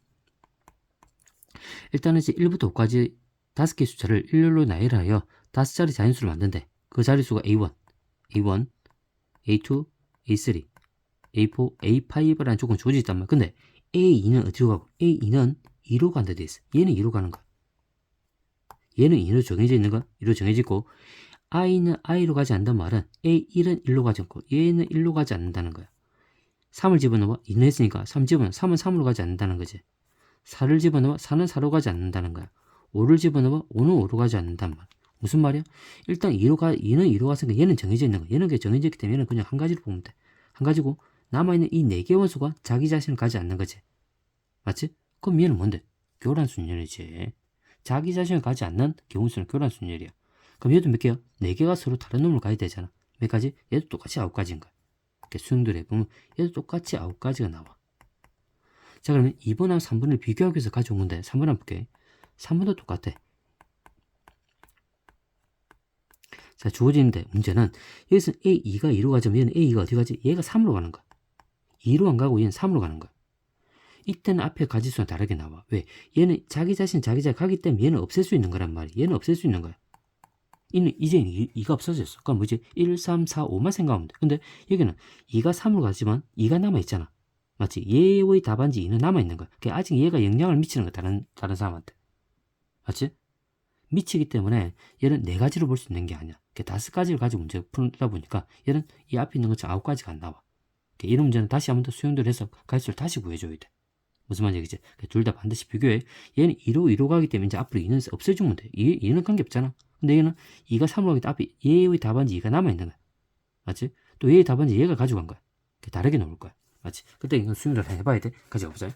일단은 이제 1부터 5까지 5개의 숫자를 일렬로 나열하여 5자리 자연수를 만든대. 그 자리수가 A1, A1, A2, A3, A4, A5라는 조건 주어져 있단 말이야. 근데 A2는 어디로 가고? A2는 2로 간다 돼 있어. 얘는 2로 가는 거야. 얘는 2로 정해져 있는 거야. 2로 정해져 있고 I는 I로 가지 않는다는 말은 A1은 1로 가지 않고 얘는 1로 가지 않는다는 거야. 3을 집어넣어 2는 했으니까 3 집어넣어 3은 3으로 가지 않는다는 거지. 4를 집어넣어 4는 4로 가지 않는다는 거야. 5를 집어넣어 5는 5로 가지 않는단 말. 무슨 말이야? 일단 2는 2로 갔으니까 얘는 정해져 있는 거야. 얘는 그게 정해져 있기 때문에 얘는 그냥 한 가지로 보면 돼. 한 가지고 남아있는 이 4개 원소가 자기 자신을 가지 않는 거지. 맞지? 그럼 얘는 뭔데? 교란순열이지. 자기 자신을 가지 않는 경우수는 교란순열이야. 그럼 얘도 몇 개야? 4개가 서로 다른 놈을 가야 되잖아. 몇 가지? 얘도 똑같이 9가지인 거야. 이렇게 수능들 해보면 얘도 똑같이 9가지가 나와. 자, 그러면 2번하고 3번을 비교하기 위해서 가져온 건데 3번 한번 볼게. 3번도 똑같아. 자, 주어지는데 문제는 여기서 A2가 2로 가자면 얘는 A2가 어디 가지? 얘가 3으로 가는 거야. 2로 안 가고 얘는 3으로 가는 거야. 이때는 앞에 가지수는 다르게 나와. 왜? 얘는 자기 자신 가기 때문에 얘는 없앨 수 있는 거란 말이야. 얘는 없앨 수 있는 거야. 이제 2가 없어졌어. 그럼 뭐지? 1, 3, 4, 5만 생각하면 돼. 근데 여기는 2가 3으로 가지만 2가 남아있잖아. 맞지? 얘의 답안지 2는 남아있는 거야. 그러니까 아직 얘가 영향을 미치는 거야. 다른 사람한테. 맞지? 미치기 때문에 얘는 4가지로 볼 수 있는 게 아니야. 5가지를 가지고 문제를 풀다 보니까 얘는 이 앞에 있는 것처럼 9가지가 안 나와. 이런 문제는 다시 한번 더 수용도를 해서 가지수를 다시 구해줘야 돼. 무슨 말인지 얘기지? 둘 다 반드시 비교해. 얘는 2로 가기 때문에 이제 앞으로 2는 없애주면 돼. 얘는 관계없잖아. 근데 얘는 2가 3으로 가기 때문에 앞에 얘의 답안지 2가 남아있는 거야. 맞지? 또 얘의 답안지 얘가 가져간 거야. 다르게 나올 거야. 맞지? 그때 이건 수용도를 해봐야 돼. 가져가 보자.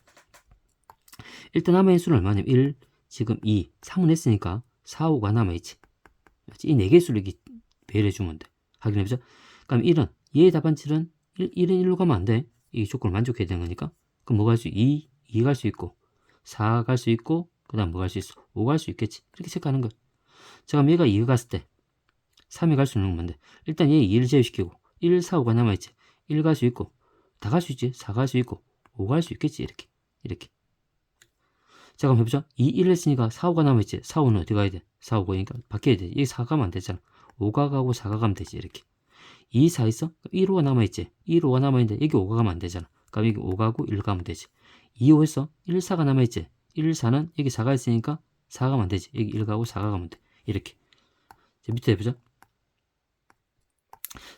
일단 남아있는 수는 얼마냐면 1, 지금 2, 3은 했으니까 4, 5가 남아있지. 맞지? 이 4개의 수를 이렇게 배열해주면 돼. 확인해보자. 그럼 1은 얘의 답안치는 1은 1로 가면 안 돼. 이 조건을 만족해야 되는 거니까. 그럼 뭐 갈 수? 2 갈 수 있고 4 갈 수 있고 그 다음 뭐 갈 수 있어? 5 갈 수 있겠지. 이렇게 체크하는 거야. 자, 그럼 얘가 2가 갔을 때 3이 갈 수 있는 건 뭔데? 일단 얘 2를 제외시키고 1, 4, 5가 남아있지. 1 갈 수 있고 다 갈 수 있지. 4 갈 수 있고 5 갈 수 있겠지. 이렇게 자, 그럼 해보자. 2, 1 했으니까 4, 5가 남아있지. 4, 5는 어디 가야 돼? 4, 5 가니까 바뀌어야 돼. 여기 4 가면 안 되잖아. 5가 가고 4가 가면 되지. 이렇게 2, 4 있어? 1, 5가 남아있지. 1, 5가 남아있는데 여기 5가 가면 안 되잖아. 그럼 여기 5 가고 1 가면 되지. 2, 5 했어? 1, 4가 남아있지. 1, 4는 여기 4가 있으니까 4 가면 되지. 여기 1 가고 4가 가면 돼. 이렇게. 자, 밑에 해보자.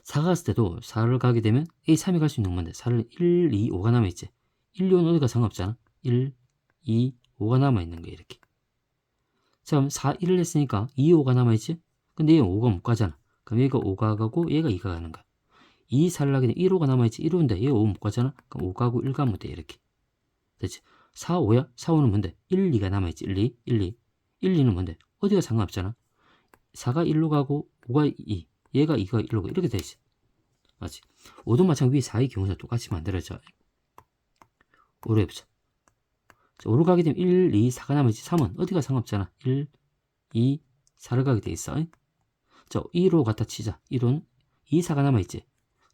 4가 갔을 때도 4를 가게 되면 A 3이 갈 수 있는 건데 4를 1, 2, 5가 남아있지. 1, 2, 5는 어디가 상관없잖아. 1, 2, 5가 남아있는 거야. 이렇게. 자, 그럼 4, 1을 했으니까 2, 5가 남아있지. 근데 얘가 5가 못 가잖아. 그럼 얘가 5가 가고 얘가 2가 가는 거야. 2, 4를 하게 되면 1, 5가 남아있지. 1, 5인데 얘가 5 못 가잖아. 그럼 5 가고 1 가면 돼. 이렇게. 됐지? 4, 5야? 4, 5는 뭔데? 1, 2가 남아있지. 1, 2, 1, 2. 1, 2는 뭔데? 어디가 상관없잖아. 4가 1로 가고 5가 2. 얘가 2가 1로 가고 이렇게 되지. 맞지? 5도 마찬가지 위에 4의 경우가 똑같이 만들어져. 5로 해보자. 자, 5로 가게 되면 1, 2, 4가 남아있지. 3은 어디가 상관없잖아. 1, 2, 4를 가게 돼 있어. 자, 2로 갖다 치자. 1호는 2, 4가 남아있지.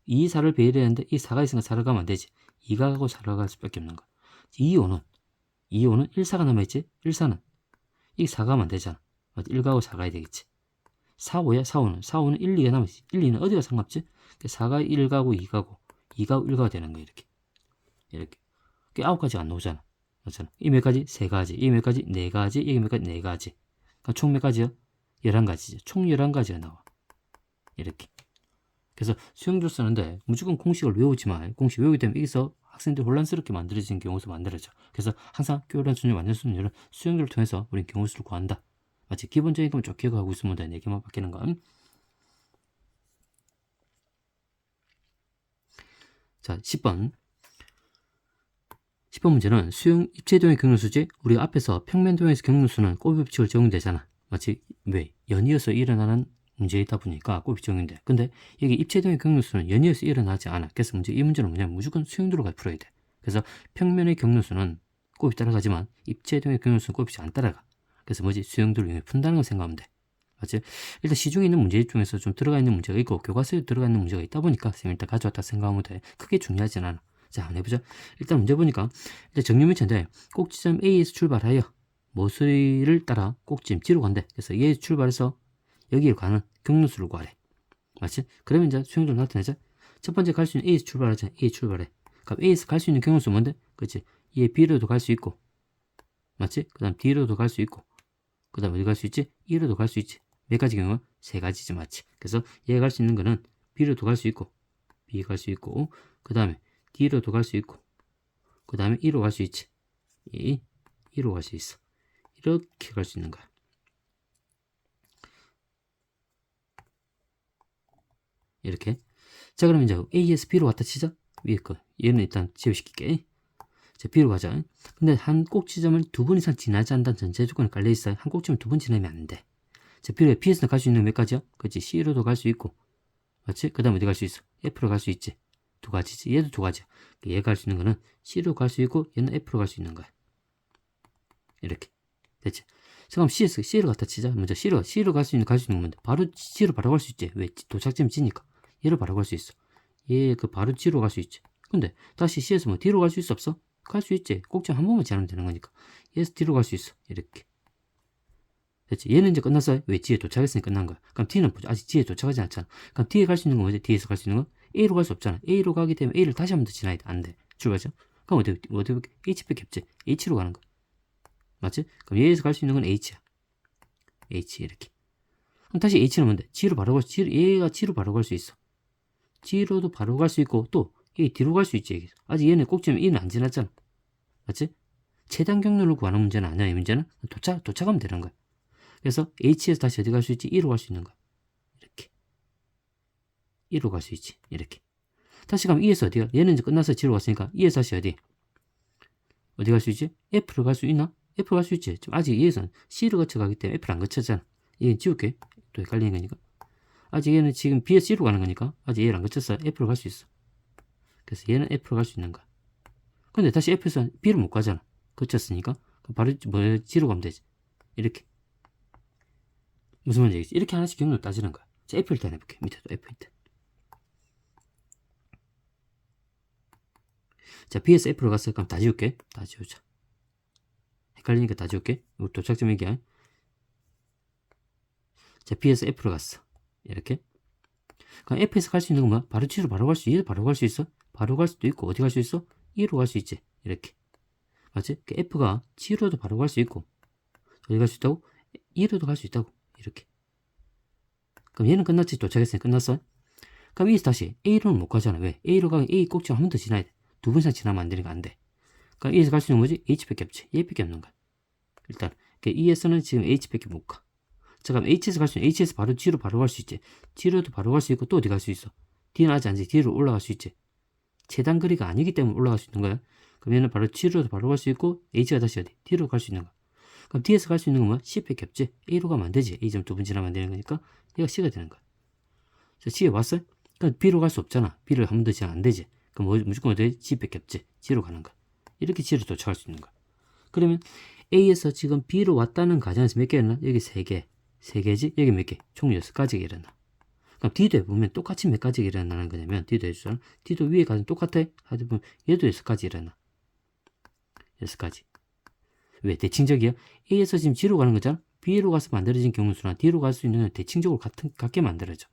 2, 4를 배열해야 하는데 이 4가 있으니까 4를 가면 안 되지. 2가 가고 4를 갈 수밖에 없는 거야. 2, 5는 1, 4가 남아있지. 1, 4는 이 4가 가면 안 되잖아. 1 가고 4 가야 되겠지. 4, 5야. 4, 5는 1, 2가 남아있지. 1, 2는 어디가 상관없지? 4가 1 가고 2 가고 2 가고 1 가고 되는 거야. 이렇게 9가지가 안 나오잖아. 맞잖아. 이 몇 가지? 3가지. 이 몇 가지? 4가지. 이게 몇 가지? 4가지. 그러니까 총 몇 가지야? 11가지죠. 총 11가지가 나와. 이렇게. 그래서 수영조 쓰는데 무조건 공식을 외우지 마. 공식 외우게 되면 여기서 학생들 혼란스럽게 만들어지는 경우도 만들어져. 그래서 항상 교란 순위, 완전 순위를 수영조를 통해서 우린 경우수를 구한다. 마치 기본적인 것만 쭉 기억하고 있으면 돼. 4개만 바뀌는 건. 자, 10번. 10번 문제는 수용 입체도형의 경로수지. 우리가 앞에서 평면도형에서 경로수는 꼴법칙을 적용되잖아. 마치 왜? 연이어서 일어나는 문제이다 보니까 꼴이 적용돼. 근데 여기 입체도형의 경로수는 연이어서 일어나지 않아. 그래서 이 문제는 뭐냐면 무조건 수용도로 풀어야 돼. 그래서 평면의 경로수는 꼴이 따라가지만 입체도형의 경로수는 꼴이 안 따라가. 그래서 수용도를 이용해 푼다는 걸 생각하면 돼. 맞지? 일단 시중에 있는 문제 중에서 좀 들어가 있는 문제가 있고 교과서에 들어가 있는 문제가 있다 보니까 선생님 일단 가져왔다 생각하면 돼. 크게 중요하진 않아. 자, 한번 해보자. 일단 문제 보니까 일단 정리면체인데 꼭지점 A에서 출발하여 모서리를 따라 꼭지점 G로 간대. 그래서 얘에서 출발해서 여기에 가는 경로수를 구하래. 맞지? 그러면 이제 수용도를 나타내자. 첫 번째 갈 수 있는 A에서 출발하자. A 출발해. 그럼 A에서 갈 수 있는 경로수 뭔데? 그렇지? 얘 B로도 갈 수 있고, 맞지? 그 다음 D로도 갈 수 있고, 그 다음 어디 갈 수 있지? E로도 갈 수 있지. 몇 가지 경우? 3가지지, 맞지? 그래서 얘가 갈 수 있는 거는 B로도 갈 수 있고, B 갈 수 있고, 그 다음에 D로도 갈 수 있고, 그 다음에 E로 갈 수 있지. E로 갈 수 있어. 이렇게 갈 수 있는 거야. 이렇게. 자, 그럼 이제 A에서 B로 갖다 치자. 위에 거. 얘는 일단 제외시킬게. 자, B로 가자. 근데 한 꼭지점을 2번 이상 지나지 않는다는 전제 조건이 깔려있어요. 한 꼭지점을 2번 지나면 안 돼. 자, B에서는 갈 수 있는 몇 가지야? 그렇지. C로도 갈 수 있고. 맞지? 그 다음에 어디 갈 수 있어? F로 갈 수 있지. 2가지지. 얘도 2가지야. 얘가 갈 수 있는 거는 C로 갈 수 있고, 얘는 F로 갈 수 있는 거야. 이렇게. 됐지? 자, 그럼 C로 갖다 치자. 먼저 C로 갈 수 있는 건 뭔데? 바로 C로 바로 갈 수 있지. 왜? 도착점이 G니까. 얘를 바로 갈 수 있어. 얘 바로 G로 갈 수 있지. 근데 다시 C에서 뭐 D로 갈 수 있어 없어? 갈 수 있지. 꼭지점 한 번만 지나면 되는 거니까. 얘에서 D로 갈 수 있어. 이렇게. 됐지? 얘는 이제 끝났어요. 왜? D에 도착했으니 끝난 거야. 그럼 D는 아직 D에 도착하지 않잖아. 그럼 D에 갈 수 있는 건 뭐지? D에서 갈 수 있는 건 A로 갈 수 없잖아. A로 가기 때문에 A를 다시 한 번 더 지나야 돼. 안 돼. 출발점. 그럼 어떻게 H밖에 없지? H로 가는 거야. 맞지? 그럼 얘에서 갈 수 있는 건 H야. H 이렇게. 그럼 다시 H는 뭔데? G로 바로 갈 수, 얘가 G로 바로 갈 수 있어. G로도 바로 갈 수 있고, 또, 얘 D로 갈 수 있지. 아직 얘는 꼭지점 E는 안 지났잖아. 맞지? 최단 경로를 구하는 문제는 아니야. 이 문제는 도착하면 되는 거야. 그래서 H에서 다시 어디 갈 수 있지? E로 갈 수 있는 거야. 이렇게. E로 갈 수 있지. 이렇게. 다시 가면 E에서 어디가? 얘는 이제 끝나서 G로 갔으니까 E에서 다시 어디 갈 수 있지? F로 갈 수 있나? F로 갈 수 있지. 지금 아직 E에서는 C로 거쳐가기 때문에 F를 안 거쳤잖아. 얘는 지울게. 또 헷갈리는 거니까. 아직 얘는 지금 B에서 C로 가는 거니까 아직 얘를 안 거쳤어. F로 갈 수 있어. 그래서 얘는 F로 갈 수 있는 거야. 근데 다시 F에서 B로 못 가잖아. 거쳤으니까. 바로 G로 가면 되지. 이렇게. 무슨 말인지 이렇게 하나씩 경로를 따지는 거야. 자, F 일단 해볼게. 밑에도 F 일단. 자, B에서 F로 갔어. 그럼 다 지울게. 다 지우자. 헷갈리니까 다 지울게. 우리 도착점 얘기야. 자, B에서 F로 갔어. 이렇게. 그럼 F에서 갈 수 있는 건 뭐야? 바로 G로 바로 갈 수, E로 바로 갈 수 있어? 바로 갈 수도 있고, 어디 갈 수 있어? E로 갈 수 있지. 이렇게. 맞지? 그 F가 G로도 바로 갈 수 있고, 어디 갈 수 있다고? E로도 갈 수 있다고. 이렇게. 그럼 얘는 끝났지? 도착했으니 끝났어? 그럼 E에서 다시 A로는 못 가잖아. 왜? A로 가면 A 꼭지점 한 번 더 지나야 돼. 두 번 이상 지나면 안 되니까 안 돼. 그럼 E에서 갈 수 있는 건 뭐지? H밖에 없지. 얘밖에 없는 거야. 일단, E에서는 지금 H밖에 못 가. 자, 그럼 H에서 갈 수 있는, H에서 바로 G로 바로 갈 수 있지. G로도 바로 갈 수 있고, 또 어디 갈 수 있어? D는 아직 안 돼. D로 올라갈 수 있지. 최단 거리가 아니기 때문에 올라갈 수 있는 거야. 그럼 얘는 바로 G로도 바로 갈 수 있고, H가 다시 어디? D로 갈 수 있는 거야. 그럼 D에서 갈 수 있는 건 뭐야? C밖에 없지. A로 가면 안 되지. A점 두 번 지나면 안 되는 거니까, 얘가 C가 되는 거야. 자, C에 왔어? 그럼 B로 갈 수 없잖아. B를 한 번 더 지나면 안 되지. 그럼 무조건 어디? G밖에 없지. G로 가는 거야. 이렇게 G로 도착할 수 있는 거야. 그러면 A에서 지금 B로 왔다는 가정에서 몇 개 일어나? 여기 3개. 3개지? 여기 몇 개? 총 6가지가 일어나. 그럼 D도 해보면 똑같이 몇 가지가 일어나는 거냐면, D도 해주잖아. D도 위에 가면 똑같아. 하다 보면 얘도 6가지 일어나. 6가지. 왜? 대칭적이야? A에서 지금 G로 가는 거잖아? B로 가서 만들어진 경우수랑 D로 갈 수 있는 대칭적으로 같게 만들어져.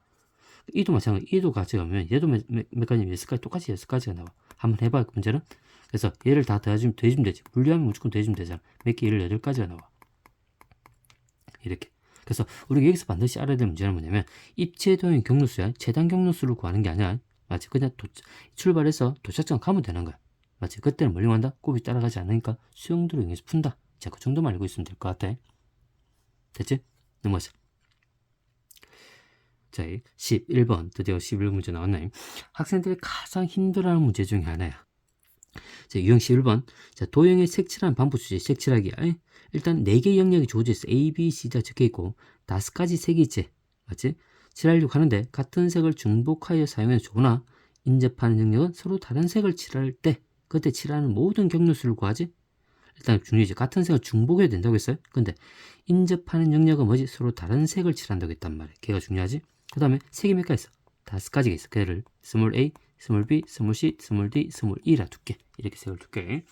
E도 마찬가지. E도 가져가면 얘도 몇 가지, 6가지, 똑같이 6가지가 나와. 한번 해봐, 문제는. 그래서 얘를 다 더해주면 되지. 분류하면 무조건 더해주면 되잖아. 몇 개? 18가지가 나와. 이렇게. 그래서 우리가 여기서 반드시 알아야 될 문제는 뭐냐면, 입체도형 경로수야. 최단 경로수를 구하는 게 아니야. 맞지? 그냥 출발해서 도착점 가면 되는 거야. 맞지? 그때는 멀리 간다? 곱이 따라가지 않으니까 수용도로 이용해서 푼다. 자, 그 정도만 알고 있으면 될 것 같아. 됐지? 넘어가자. 자, 11번. 드디어 11문제 나왔나요? 학생들이 가장 힘들어하는 문제 중에 하나야. 자, 유형 11번. 자, 도형의 색칠한 반복 수지, 색칠하기. 일단 4개의 영역이 주어져 있어. A, B, C가 적혀 있고, 5가지 색이 있지. 맞지? 칠하려고 하는데, 같은 색을 중복하여 사용해도 좋으나, 인접하는 영역은 서로 다른 색을 칠할 때, 그때 칠하는 모든 경로수를 구하지? 일단 중요하지. 같은 색을 중복해야 된다고 했어요. 근데, 인접하는 영역은 뭐지? 서로 다른 색을 칠한다고 했단 말이야. 걔가 중요하지? 그 다음에 색이 몇 가지 있어? 5가지가 있어. 걔를 스몰 a, 스몰 b, 스몰 c, 스몰 d, 스몰 e라 둘게. 이렇게 색을 둘게.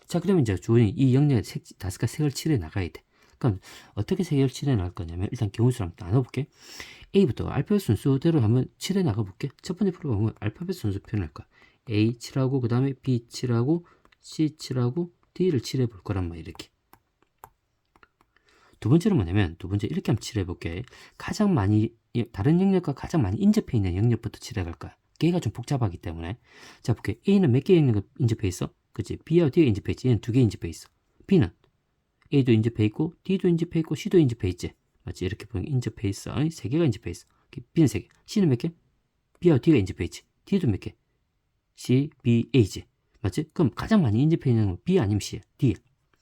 자, 그러면 이제 주원이 이 영역에 5가지 색을 칠해 나가야 돼. 그럼 어떻게 색을 칠해 나갈 거냐면, 일단 경우수를 한번 나눠볼게. A부터 알파벳 순서대로 한번 칠해 나가볼게. 첫 번째 프로가 보면 알파벳 순서 표현할 거야. A 칠하고, 그 다음에 B 칠하고, C 칠하고, D를 칠해 볼 거란 말이야. 이렇게. 두 번째는 뭐냐면, 두 번째 이렇게 한번 칠해 볼게. 가장 많이, 다른 영역과 가장 많이 인접해 있는 영역부터 칠해 갈 거야. 걔가 좀 복잡하기 때문에. 자, 볼게. A는 몇 개 영역을 인접해 있어? 그치? B하고 D가 인접해 있지. 얘는 2개 인접해 있어. B는 A도 인접해 있고, D도 인접해 있고, C도 인접해 있지. 맞지? 이렇게 보면 인접해 있어. 3개가 인접해 있어. B는 3개. C는 몇 개? B하고 D가 인접해 있지. D도 몇 개? C, B, A지. 맞지? 그럼 가장 많이 인접해 있는 건 B 아니면 C야. D야.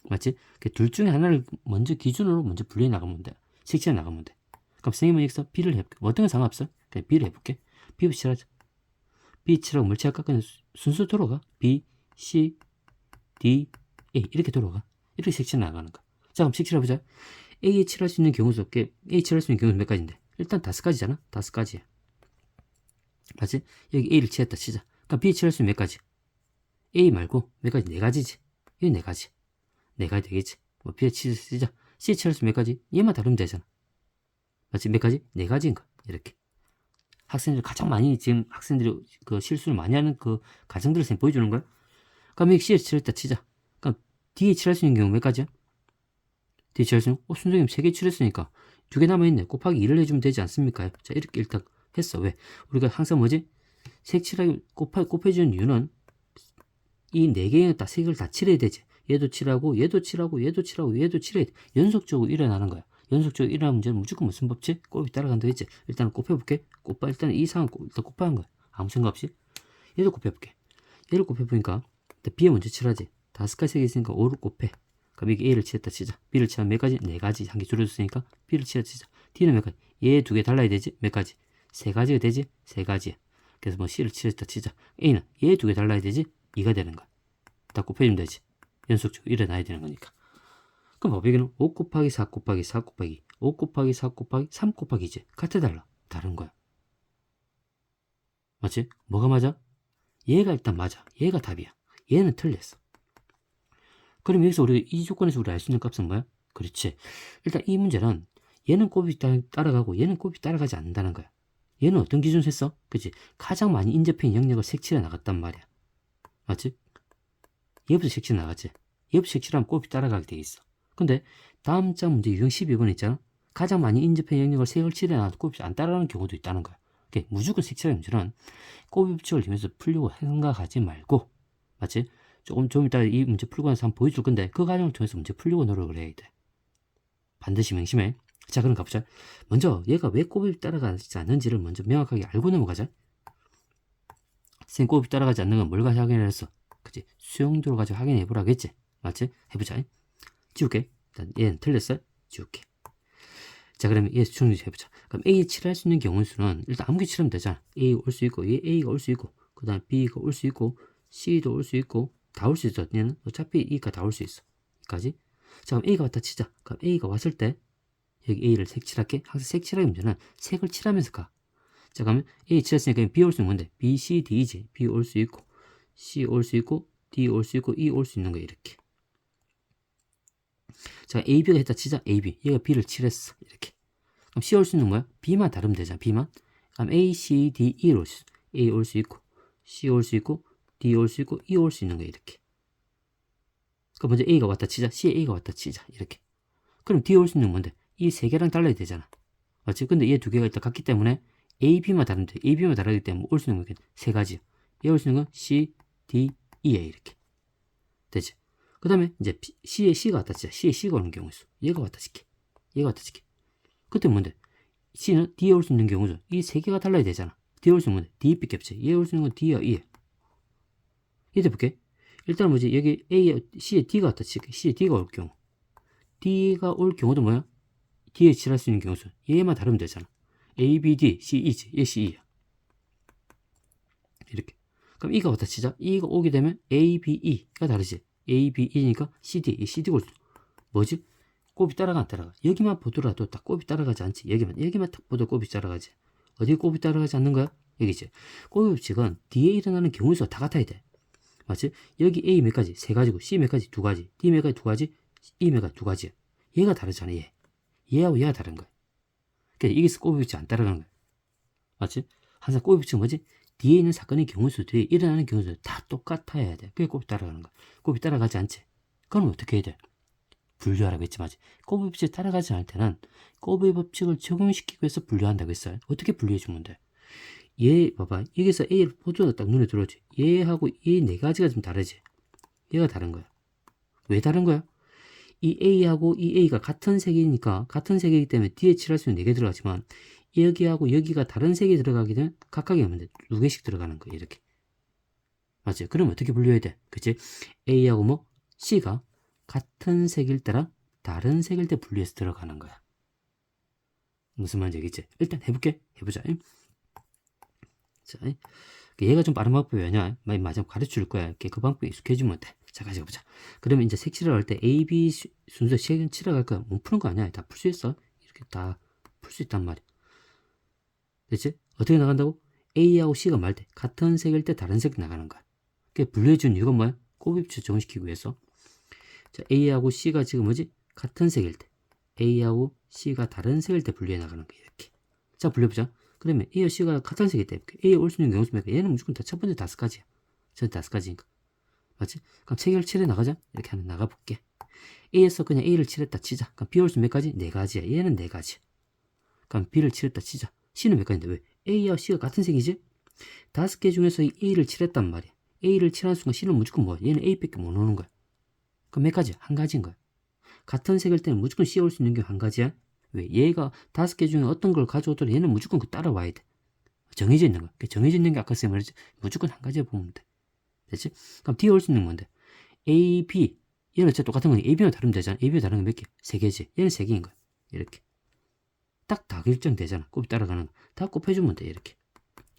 맞지? 둘 중에 하나를 먼저 기준으로 먼저 분리해 나가면 돼. 색칠해 나가면 돼. 그럼 선생님은 여기서 B를 해볼게. 어떤 건 상관없어. 그냥 B를 해볼게. B부터 칠하자. B 칠하고 뭘 칠할까? 그냥 순서 돌아가. B, C, D, A. 이렇게 돌아가. 이렇게 색칠해 나가는 거야. 자, 그럼 색칠해보자. A에 칠할 수 있는 경우 수 없게. A 칠할 수 있는 경우 몇 가지인데? 일단 5가지잖아. 5가지야. 맞지? 여기 A를 칠했다 치자. 그럼 B에 칠할 수 있는 몇 가지? A 말고 몇 가지? 네 가지지. 이거 네 가지. 네 가지 되겠지. 뭐 B에 치자. C 칠수 몇 가지? 얘만 다르면 되잖아. 맞지? 몇 가지? 네 가지인 거. 이렇게. 학생들 가장 많이 지금 학생들이 그 실수를 많이 하는 그 가정들을 쌤 보여주는 거야. 그럼 여기 C에 칠했다 치자. 그럼 D에 칠할 수 있는 경우 몇 가지야? D에 칠할 수 있는 선생님 3개 칠했으니까 2개 남아있네. 곱하기 2를 해주면 되지 않습니까? 자, 이렇게 일단 했어. 왜? 우리가 항상 뭐지? 색칠하기 곱해주는 이유는 이 4개의 다 색을 다 칠해야 되지. 얘도 칠하고 얘도 칠하고 얘도 칠하고 얘도 칠해야 돼. 연속적으로 일어나는 거야. 연속적으로 일어나는 문제는 무조건 무슨 법칙? 곱이 따라간다 했지. 일단 곱해볼게. 일단 이 상황 일단 곱하는 거야. 아무 생각 없이. 얘도 곱해볼게. 얘를 곱해보니까 B에 먼저 칠하지. 5가지 색이 있으니까 5를 곱해. 그럼 이게 A를 칠했다 치자. B를 칠하면 몇 가지? 4가지. 한 개 줄여줬으니까 B를 칠했다 치자. D는 몇 가지? 얘 2개 달라야 되지? 몇 가지? 3가지가 되지? 3가지야. 그래서 뭐 C를 칠했다 치자. A는 얘 2개 달라야 되지? 2가 되는 거야. 다 곱해주면 되지. 연속적으로 일어나야 되는 거니까. 그럼 여기는 5 곱하기 4 곱하기 4 곱하기 5 곱하기 4 곱하기 3 곱하기지. 같아 달라? 다른 거야. 맞지? 뭐가 맞아? 얘가 일단 맞아. 얘가 답이야. 얘는 틀렸어. 그럼 여기서 우리 이 조건에서 우리 알 수 있는 값은 뭐야? 그렇지. 일단 이 문제는 얘는 곱이 따라가고 얘는 곱이 따라가지 않는다는 거야. 얘는 어떤 기준에서 했어? 그치? 가장 많이 인접한 영역을 색칠해 나갔단 말이야. 맞지? 얘부터 색칠 나갔지. 얘부터 색칠하면 곱이 따라가게 돼 있어. 근데 다음 장 문제 유형 12번 있잖아. 가장 많이 인접한 영역을 색을 칠해 나가도 곱이 안 따라가는 경우도 있다는 거야. 그러니까 무조건 색칠하는 문제는 곱이 법칙을 이용해서 풀려고 생각하지 말고, 맞지? 좀 이따 이 문제 풀고 나서 한번 보여줄 건데 그 과정을 통해서 문제 풀려고 노력을 해야 돼. 반드시 명심해. 자, 그럼 가보자. 먼저 얘가 왜 곱이 따라가지 않는지를 먼저 명확하게 알고 넘어가자. 쌤 곱이 따라가지 않는 건 뭘 가지고 확인을 했어? 그치? 수용도를 가지고 확인해 보라고 했지? 맞지? 해보자. 지울게. 일단 얘는 틀렸어. 지울게. 자, 그러면 얘 수용도 해보자. 그럼 A에 칠할 수 있는 경우 수는 일단 아무게 칠하면 되잖아. A 올 수 있고, 얘 A가 올 수 있고, 그 다음 B가 올 수 있고, C도 올 수 있고, 다 올 수 있어. 얘는 어차피 E가 다 올 수 있어. 여기까지. 자, 그럼 A가 왔다 치자. 그럼 A가 왔을 때 여기 A를 색칠할게. 항상 색칠하기 문제는 색을 칠하면서 가. 자, 그러면 A 칠했으니까 B 올 수 있는 건데 B, C, D지. B 올 수 있고, C 올 수 있고, D 올 수 있고, E 올 수 있는 거야. 이렇게. 자, A, B가 했다 치자. A, B. 얘가 B를 칠했어. 이렇게. 그럼 C 올 수 있는 거야? B만 다르면 되잖아. B만. 그럼 A, C, D, E 올 수 있어. A 올 수 있고, C 올 수 있고, D 올 수 있고, E 올 수 있는 거야. 이렇게. 그럼 먼저 A가 왔다 치자. C에 A가 왔다 치자. 이렇게. 그럼 D 올 수 있는 건 뭔데? 이 세 개랑 달라야 되잖아. 맞지? 근데 얘 두 개가 일단 같기 때문에 A, B만 다르면 돼. A, B만 다르기 때문에 올 수 있는 건 세 가지야. 얘 올 수 있는 건 C, D, E야. 이렇게. 되지? 그 다음에 이제 C에 C가 왔다 치자. C에 C가 오는 경우 있어. 얘가 왔다 치게. 얘가 왔다 치게. 그때 뭔데? C는 D에 올 수 있는 경우죠. 이 세 개가 달라야 되잖아. D에 올 수 있는 건 D, B 겹쳐. 얘 올 수 있는 건 D야, E야. 이해 볼게. 일단 뭐지? 여기 C에 D가 왔다 치게. C에 D가 올 경우. D가 올 경우도 뭐야? D에 칠할 수 있는 경우수. 얘만 다르면 되잖아. A, B, D, C, E지. 얘 C, E야. 이렇게. 그럼 E가 왔다 치자. E가 오게 되면 A, B, E가 다르지. A, B, E니까 C, D. 이 C, D가 올 수. 뭐지? 곱이 따라가 안 따라가? 여기만 보더라도 딱 곱이 따라가지 않지. 여기만 딱 보도 곱이 따라가지. 어디 곱이 따라가지 않는 거야? 여기지. 곱의 법칙은 D에 일어나는 경우수가 다 같아야 돼. 맞지? 여기 A 몇 가지? 세 가지고 C 몇 가지? 두 가지. D 몇 가지? 두 가지. E 몇 가지? 두 가지야. 얘가 다르잖아. 얘하고 얘가 다른 거야. 그러니까 이게 곱의 법칙 안 따라가는 거야. 맞지? 항상 곱의 법칙은 뭐지? 뒤에 있는 사건의 경우수, 뒤에 일어나는 경우수 다 똑같아야 돼. 그게 곱이 따라가는 거야. 곱이 따라가지 않지? 그럼 어떻게 해야 돼? 분류하라고 했지, 맞지? 곱의 법칙이 따라가지 않을 때는 곱의 법칙을 적용시키기 위해서 분류한다고 했어요. 어떻게 분류해주면 돼? 얘, 봐봐. 여기서 A를 보조가 딱 눈에 들어오지. 얘하고 이 네 가지가 좀 다르지? 얘가 다른 거야. 왜 다른 거야? 이 A하고 이 A가 같은 색이니까, 같은 색이기 때문에 D에 칠할 수 있는 4개 들어가지만, 여기하고 여기가 다른 색이 들어가게 되면 각각이 없는데 2개씩 들어가는 거야. 이렇게. 맞지? 그럼 어떻게 분류해야 돼? 그치? A하고 뭐? C가 같은 색일 때랑 다른 색일 때 분류해서 들어가는 거야. 무슨 말인지 알겠지? 일단 해볼게. 해보자. 자, 얘가 좀 빠른 방법이 왜냐? 마지막 가르쳐 줄 거야. 그 방법에 익숙해지면 돼. 자, 가자 보자. 그러면 이제 색칠을 할 때 A, B 순서 색은 칠해갈 거야. 못 푸는 거 아니야. 다 풀 수 있어. 이렇게 다 풀 수 있단 말이야. 됐지? 어떻게 나간다고? A하고 C가 말 때 같은 색일 때 다른 색 나가는 거야. 그 분류해준 이유가 뭐야? 곱입출 적용시키기 위해서. 자, A하고 C가 지금 뭐지? 같은 색일 때. A하고 C가 다른 색일 때 분류해 나가는 거야. 이렇게. 자, 분류해보자. 그러면 A와 C가 같은 색일 때 A에 올 수 있는 경우 수니까 얘는 무조건 다 첫 번째 5가지야. 전 5가지니까. 맞지? 그럼 세 개를 칠해 나가자. 이렇게 하면 나가볼게. A에서 그냥 A를 칠했다 치자. 그럼 B 올 수 몇 가지? 4가지야. 얘는 4가지. 그럼 B를 칠했다 치자. C는 몇 가지인데 왜? A와 C가 같은 색이지? 5개 중에서 이 A를 칠했단 말이야. A를 칠한 순간 C는 무조건 뭐야? 얘는 A밖에 못 오는 거야. 그럼 몇 가지야? 한 가지인 거야. 같은 색일 때는 무조건 C 올 수 있는 게 한 가지야. 왜? 얘가 5개 중에 어떤 걸 가져오더라도 얘는 무조건 그 따라와야 돼. 정해져 있는 거야. 정해져 있는 게 아까 쌤 말했지. 무조건 한 가지에 보면 돼. 됐지? 그럼 D 올 수 있는 건 뭔데? A, B. 얘는 어차피 똑같은 거니 A, B만 다르면 되잖아. A, B가 다른 건 몇 개? 3개지. 얘는 3개인 거야. 이렇게. 딱 다 결정되잖아. 곱이 따라가는 거. 다 곱해주면 돼. 이렇게.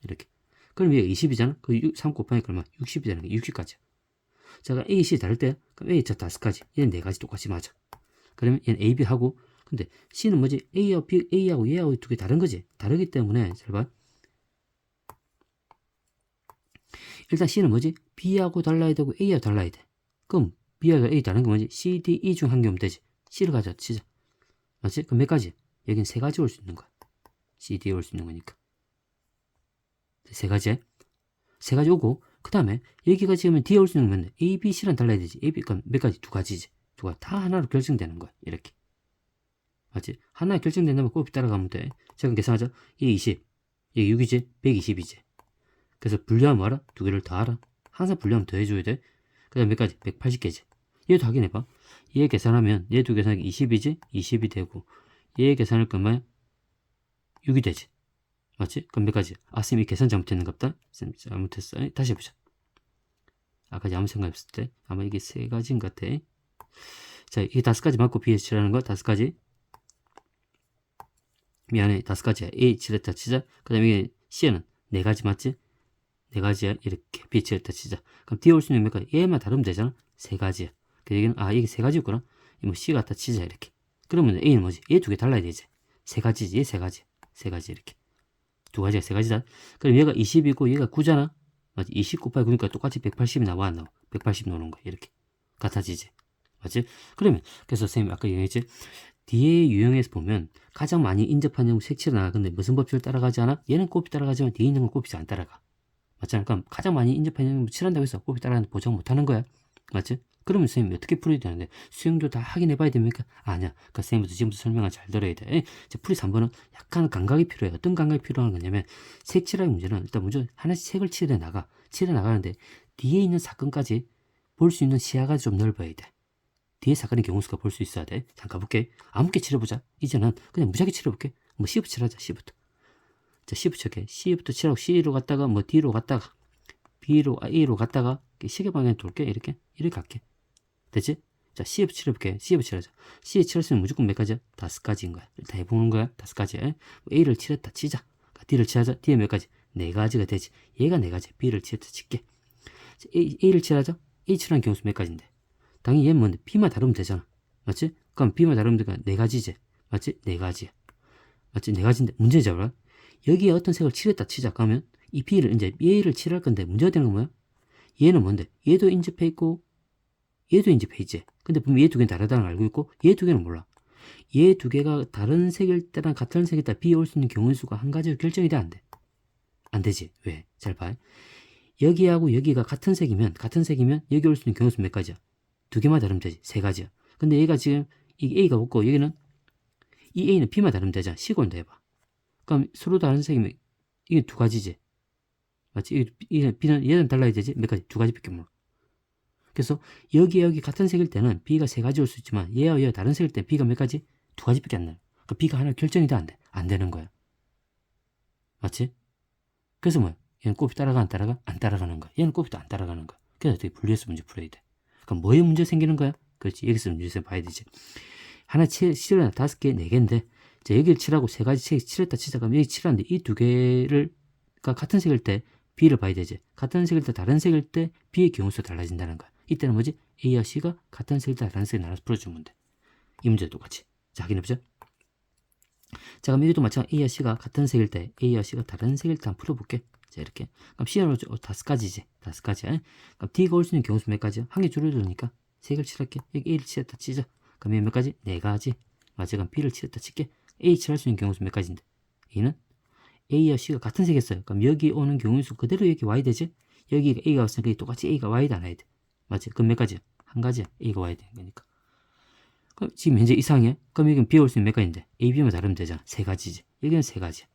이렇게. 그럼 얘가 20이잖아. 그 3 곱하니까 얼마? 60이 되는 거야. 60까지. 자, 그럼 A, C 다를 때, 그럼 A 자 5가지. 얘는 4가지 똑같이 맞아. 그러면 얘는 A, B 하고, 근데 C는 뭐지? A하고 B, A하고 얘하고 2개 다른 거지. 다르기 때문에, 잘 봐. 일단 C는 뭐지? B하고 달라야 되고 A하고 달라야 돼. 그럼 B하고 A 다른 게 뭐지? C, D, E 중 한 개 오면 되지. C를 가져 치자. 맞지? 그럼 몇 가지? 여긴 3가지 올 수 있는 거야. C, D 올 수 있는 거니까. 3가지. 3가지 오고, 그 다음에 여기가 지금 D 올 수 있는 건 A, B, C랑 달라야 되지. A, B, 그럼 몇 가지? 2가지지. 2가지. 다 하나로 결정되는 거야. 이렇게. 맞지? 하나에 결정된다면 곱이 따라가면 돼. 자, 그럼 계산하자. 이게 20. 이게 6이지? 120이지. 그래서 분류하면 알아? 2개를 더 알아. 항상 분류하면 더 해줘야 돼. 그 다음에 몇 가지? 180개지. 얘도 확인해봐. 얘 계산하면 얘 2 계산하기 20이지? 20이 되고 얘 계산할 거면 6이 되지. 맞지? 그럼 몇 가지? 아, 쌤이 계산 잘못했는갑다? 쌤 잘못했어. 다시 해보자. 아까 아무 생각 없을 때 아마 이게 3가지인 것 같아. 자, 이게 5가지 맞고 B에 칠하는 거 5가지. 미안해, 5가지야. A 칠했다 치자. 그 다음에 이게 C는 4가지 맞지? 4가지야. 이렇게 B 칠했다 치자. 그럼 D 올 수 있는 몇 가지? 얘만 다르면 되잖아. 3가지야. 그 얘기는, 아, 이게 3가지였구나. 뭐 C 같다 치자. 이렇게. 그러면 A는 뭐지? 얘 2개 달라야 되지. 3가지지. 얘 3가지. 3가지 이렇게. 2가지가 3가지다. 그럼 얘가 20이고 얘가 9잖아. 맞지? 20 곱하기 9니까 똑같이 180이 나와 안 나와? 180 나오는 거야. 이렇게. 같아지지. 맞지? 그러면, 그래서 선생님이 아까 얘기했지? D의 유형에서 보면 가장 많이 인접한 형 색칠을 나가는데 무슨 법칙을 따라가지 않아? 얘는 곱이 따라가지만 뒤에 있는 건 곱이 안 따라가. 맞잖아. 그럼 가장 많이 인접한 형을 칠한다고 해서 곱이 따라가는데 보장 못 하는 거야. 맞지? 그러면 선생님이 어떻게 풀어야 되는데 수영도 다 확인해 봐야 됩니까? 아니야. 그러니까 선생님부터 지금부터 설명을 잘 들어야 돼. 이제 풀이 3번은 약간 감각이 필요해. 어떤 감각이 필요한 거냐면 색칠할 문제는 일단 먼저 하나씩 색을 칠해 나가. 칠해 나가는데 뒤에 있는 사건까지 볼 수 있는 시야가 좀 넓어야 돼. 뒤에 사건의 경우 수가 볼 수 있어야 돼. 잠깐 가볼게. 아무게 칠해보자. 이제는 그냥 무작위 칠해볼게. 뭐 C부터 칠하자. C부터. 자, C부터 칠게. C부터 칠하고 C로 갔다가 뭐 D로 갔다가 B로 A로 갔다가 시계 방향 돌게. 이렇게 갈게. 됐지? 자, C부터 칠해볼게. C부터 칠하자. C에 칠할 수 있는 무조건 몇 가지야? 5가지인 거야. 일단 해보는 거야. 5가지. A를 칠했다 치자. D를 칠하자. D에 몇 가지? 4가지가 되지. 얘가 4가지. B를 칠했다 칠게. 자, A를 칠하자. A 칠하는 경우 수 몇 가지인데? 당연히 얘는 뭔데? B만 다르면 되잖아. 맞지? 그럼 B만 다르면 되니까 4가지지. 맞지? 4가지야. 맞지? 4가지인데 문제 잡아라. 여기에 어떤 색을 칠했다 치자. 그러면 이 B를 이제 얘를 칠할 건데 문제가 되는 건 뭐야? 얘는 뭔데? 얘도 인접해 있고 얘도 인접해 있지. 근데 분명 얘 2개는 다르다는 걸 알고 있고 얘 2개는 몰라. 얘 2개가 다른 색일 때랑 같은 색일 때 B에 올 수 있는 경우의 수가 한 가지로 결정이 돼? 안 돼? 안 되지. 왜? 잘 봐. 여기하고 여기가 같은 색이면 여기 올 수 있는 경우의 수 몇 가지야? 2개만 다르면 되지. 3가지야. 근데 얘가 지금 이 A가 없고 여기는 이 A는 B만 다르면 되잖아. C곤도 해봐. 그럼 서로 다른 색이면 이게 2가지지. 맞지? B는 얘는 달라야 되지. 몇 가지? 2가지밖에 몰라. 그래서 여기 같은 색일 때는 B가 3가지 올 수 있지만 얘와 얘가 다른 색일 때 B가 몇 가지? 2가지밖에 안 나요. 그러니까 B가 하나 결정이 돼? 안 돼? 안 되는 거야. 맞지? 그래서 뭐야? 얘는 곱이 따라가 안 따라가? 안 따라가는 거야. 얘는 곱이 또 안 따라가는 거야. 그래서 어떻게 분리해서 문제 풀어야 돼. 그럼 뭐에 문제 생기는 거야? 그렇지. 여기서 문제에서 봐야 되지. 하나 칠을 5개, 4개인데 자, 여기를 칠하고 3가지 책 칠했다 치자. 그럼 여기 칠하는데 이 2개를 같은 색일 때 B를 봐야 되지. 같은 색일 때 다른 색일 때 B의 경우수가 달라진다는 거야. 이때는 뭐지? A와 C가 같은 색일 때 다른 색을 나눠서 풀어주면 돼. 이 문제도 똑같이. 자, 확인해보자. 자, 그럼 이것도 마찬가지 A와 C가 같은 색일 때, A와 C가 다른 색일 때 한번 풀어볼게. 자, 이렇게. 그럼 C는 5가지지. 5가지. 그럼 D가 올 수 있는 경우 수 몇 가지야? 한 개 줄여두니까 색을 칠할게. 여기 A를 칠했다 치자. 그럼 얘 몇 가지? 4가지. 맞아. 그럼 B를 칠했다 칠게. A 칠할 수 있는 경우 수 몇 가지인데? A는 A와 C가 같은 색이었어요. 그럼 여기 오는 경우 수 그대로 여기 와야 되지? 여기 A가 왔으니까 여기 똑같이 A가 와야 돼, 안 와야 돼? 맞지? 그럼 몇 가지야? 한 가지야. A가 와야 되는 거니까. 그럼 지금 현재 이상해? 그럼 여기는 B 올 수 있는 몇 가지인데? A, B만 다르면 되잖아. 3가지지. 여기는 3가지야.